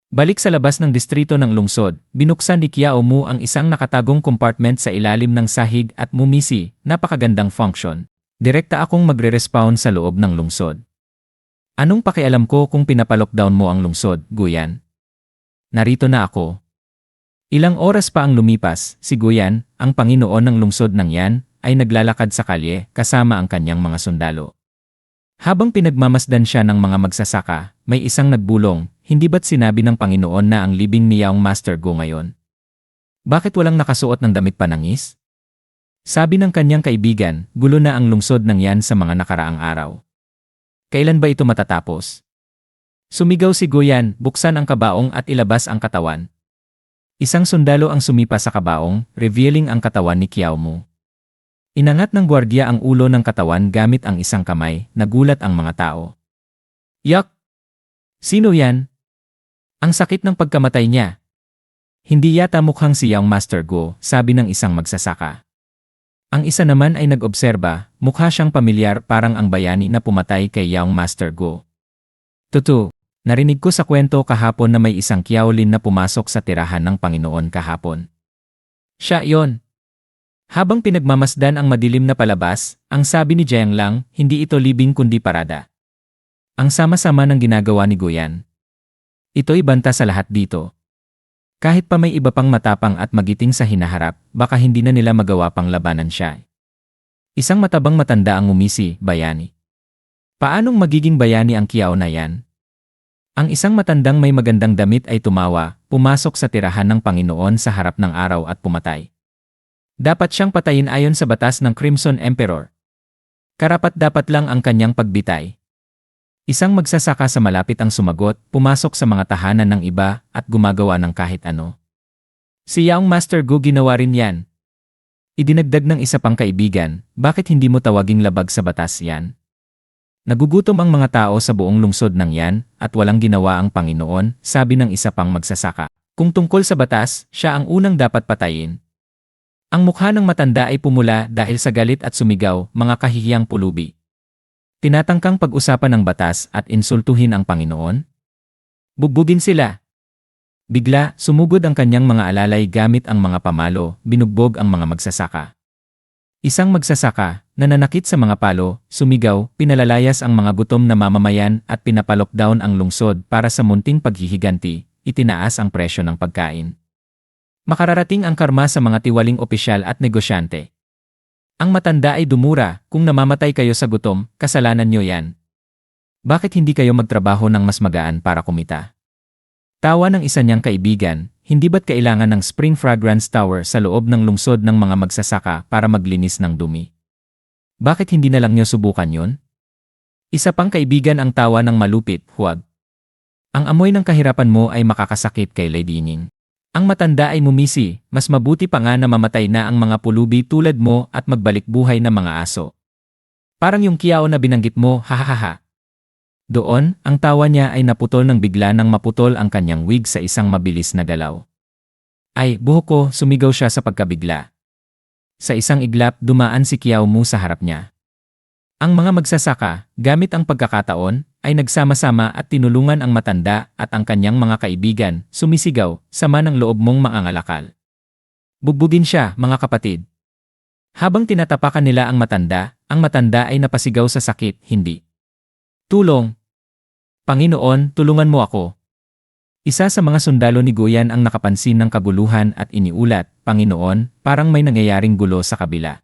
Balik sa labas ng distrito ng lungsod, binuksan ni Kiao Mu ang isang nakatagong compartment sa ilalim ng sahig at mumisi, napakagandang function. Direkta akong magre-respawn sa loob ng lungsod. Anong pakialam ko kung pinapalockdown mo ang lungsod, Guyan? Narito na ako. Ilang oras pa ang lumipas, si Guyan, ang Panginoon ng lungsod ng Yan, ay naglalakad sa kalye kasama ang kanyang mga sundalo. Habang pinagmamasdan siya ng mga magsasaka, may isang nagbulong, hindi ba't sinabi ng Panginoon na ang libing ni Yaong Master Go ngayon? Bakit walang nakasuot ng damit panangis? Sabi ng kanyang kaibigan, gulo na ang lungsod ng Yan sa mga nakaraang araw. Kailan ba ito matatapos? Sumigaw si Guyan, buksan ang kabaong at ilabas ang katawan. Isang sundalo ang sumipa sa kabaong, revealing ang katawan ni Kiao Mu. Inangat ng gwardiya ang ulo ng katawan gamit ang isang kamay, nagulat ang mga tao. Yak! Sino yan? Ang sakit ng pagkamatay niya. Hindi yata mukhang si Yaong Master Go, sabi ng isang magsasaka. Ang isa naman ay nag-obserba, mukha siyang pamilyar parang ang bayani na pumatay kay Yaong Master Go. Tutu, narinig ko sa kwento kahapon na may isang Kiao Lin na pumasok sa tirahan ng Panginoon kahapon. Siya yon. Habang pinagmamasdan ang madilim na palabas, ang sabi ni Jiang Lang, hindi ito libing kundi parada. Ang sama-sama ng ginagawa ni Guyan. Ito'y banta sa lahat dito. Kahit pa may iba pang matapang at magiting sa hinaharap, baka hindi na nila magawa pang labanan siya. Isang matabang matanda ang umisi, bayani. Paanong magiging bayani ang Kiao na yan? Ang isang matandang may magandang damit ay tumawa, pumasok sa tirahan ng Panginoon sa harap ng araw at pumatay. Dapat siyang patayin ayon sa batas ng Crimson Emperor. Karapat-dapat lang ang kanyang pagbitay. Isang magsasaka sa malapit ang sumagot, pumasok sa mga tahanan ng iba at gumagawa ng kahit ano. Si Yaong Master Go ginawa rin yan. Idinagdag ng isa pang kaibigan, bakit hindi mo tawaging labag sa batas yan? Nagugutom ang mga tao sa buong lungsod ng yan at walang ginawa ang Panginoon, sabi ng isa pang magsasaka. Kung tungkol sa batas, siya ang unang dapat patayin. Ang mukha ng matanda ay pumula dahil sa galit at sumigaw, mga kahihiyang pulubi. Tinatangkang pag-usapan ng batas at insultuhin ang Panginoon? Bugbugin sila. Bigla, sumugod ang kanyang mga alalay gamit ang mga pamalo, binugbog ang mga magsasaka. Isang magsasaka, nananakit sa mga palo, sumigaw, pinalalayas ang mga gutom na mamamayan at pinapalockdown ang lungsod para sa munting paghihiganti, itinaas ang presyo ng pagkain. Makararating ang karma sa mga tiwaling opisyal at negosyante. Ang matanda ay dumura, kung namamatay kayo sa gutom, kasalanan nyo yan. Bakit hindi kayo magtrabaho ng mas magaan para kumita? Tawa ng isa niyang kaibigan, hindi ba't kailangan ng Spring Fragrance Tower sa loob ng lungsod ng mga magsasaka para maglinis ng dumi? Bakit hindi na lang niyo subukan yun? Isa pang kaibigan ang tawa ng malupit, huwag. Ang amoy ng kahirapan mo ay makakasakit kay Lady Ning. Ang matanda ay mumisi, mas mabuti pa nga na mamatay na ang mga pulubi tulad mo at magbalik buhay na mga aso. Parang yung kiao na binanggit mo, hahaha. Doon, ang tawa niya ay naputol ng bigla nang maputol ang kanyang wig sa isang mabilis na galaw. Ay, buhok ko, sumigaw siya sa pagkabigla. Sa isang iglap, dumaan si Kiao Mu sa harap niya. Ang mga magsasaka, gamit ang pagkakataon, ay nagsama-sama at tinulungan ang matanda at ang kanyang mga kaibigan, sumisigaw, sama ng loob mong maangalakal. Bugbugin siya, mga kapatid. Habang tinatapakan nila ang matanda ay napasigaw sa sakit, hindi. Tulong! Panginoon, tulungan mo ako. Isa sa mga sundalo ni Guyan ang nakapansin ng kaguluhan at iniulat, Panginoon, parang may nangyayaring gulo sa kabila.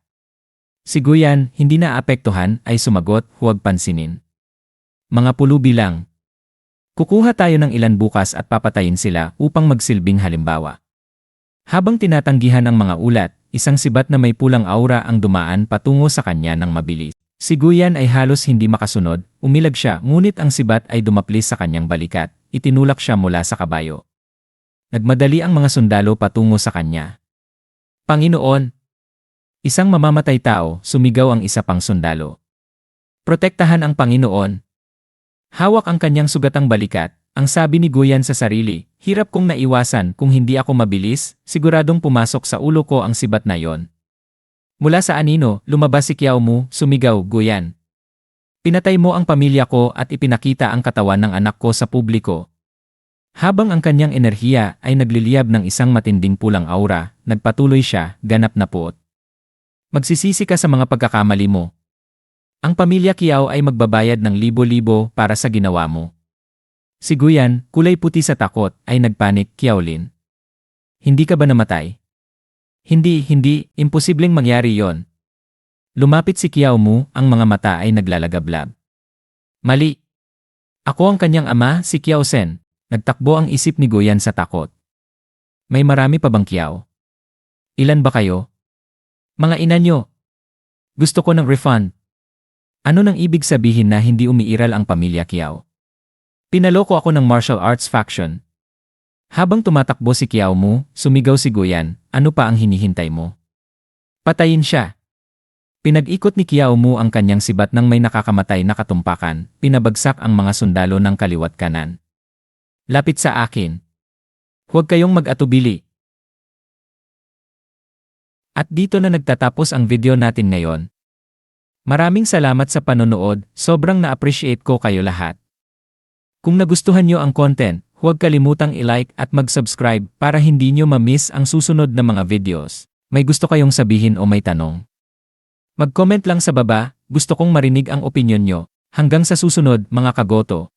Si Guyan, hindi na apektuhan, ay sumagot, huwag pansinin. Mga pulubi lang. Kukuha tayo ng ilan bukas at papatayin sila upang magsilbing halimbawa. Habang tinatanggihan ang mga ulat, isang sibat na may pulang aura ang dumaan patungo sa kanya ng mabilis. Si Guyan ay halos hindi makasunod, umilag siya ngunit ang sibat ay dumaplis sa kanyang balikat, itinulak siya mula sa kabayo. Nagmadali ang mga sundalo patungo sa kanya. Panginoon! Isang mamamatay tao, sumigaw ang isa pang sundalo. Protektahan ang Panginoon. Hawak ang kanyang sugatang balikat, ang sabi ni Guyan sa sarili, hirap kong naiwasan kung hindi ako mabilis, siguradong pumasok sa ulo ko ang sibat na yon. Mula sa anino, lumabas si Kiao Mu, sumigaw, Guyan. Pinatay mo ang pamilya ko at ipinakita ang katawan ng anak ko sa publiko. Habang ang kanyang enerhiya ay nagliliyab ng isang matinding pulang aura, nagpatuloy siya, ganap na puot. Magsisisi ka sa mga pagkakamali mo. Ang pamilya Kiao ay magbabayad ng libo-libo para sa ginawa mo. Si Guyan, kulay puti sa takot, ay nagpanik, Kiaolin. Hindi ka ba namatay? Hindi, imposibleng mangyari yon. Lumapit si Kiao Mu, ang mga mata ay naglalagablab. Mali. Ako ang kanyang ama, si Kiao Sen. Nagtakbo ang isip ni Guyan sa takot. May marami pa bang Kiao? Ilan ba kayo? Mga ina nyo. Gusto ko ng refund. Ano nang ibig sabihin na hindi umiiral ang pamilya Kiao? Pinaloko ako ng martial arts faction. Habang tumatakbo si Kiao Mu, sumigaw si Guyan, ano pa ang hinihintay mo? Patayin siya. Pinag-ikot ni Kiao Mu ang kanyang sibat nang may nakakamatay na katumpakan, pinabagsak ang mga sundalo ng kaliwat kanan. Lapit sa akin. Huwag kayong mag-atubili. At dito na nagtatapos ang video natin ngayon. Maraming salamat sa panonood, sobrang na-appreciate ko kayo lahat. Kung nagustuhan nyo ang content, huwag kalimutang i-like at mag-subscribe para hindi nyo ma-miss ang susunod na mga videos. May gusto kayong sabihin o may tanong? Mag-comment lang sa baba, gusto kong marinig ang opinyon nyo. Hanggang sa susunod mga kagoto.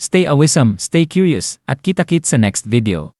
Stay awesome, stay curious, at kita-kits sa next video.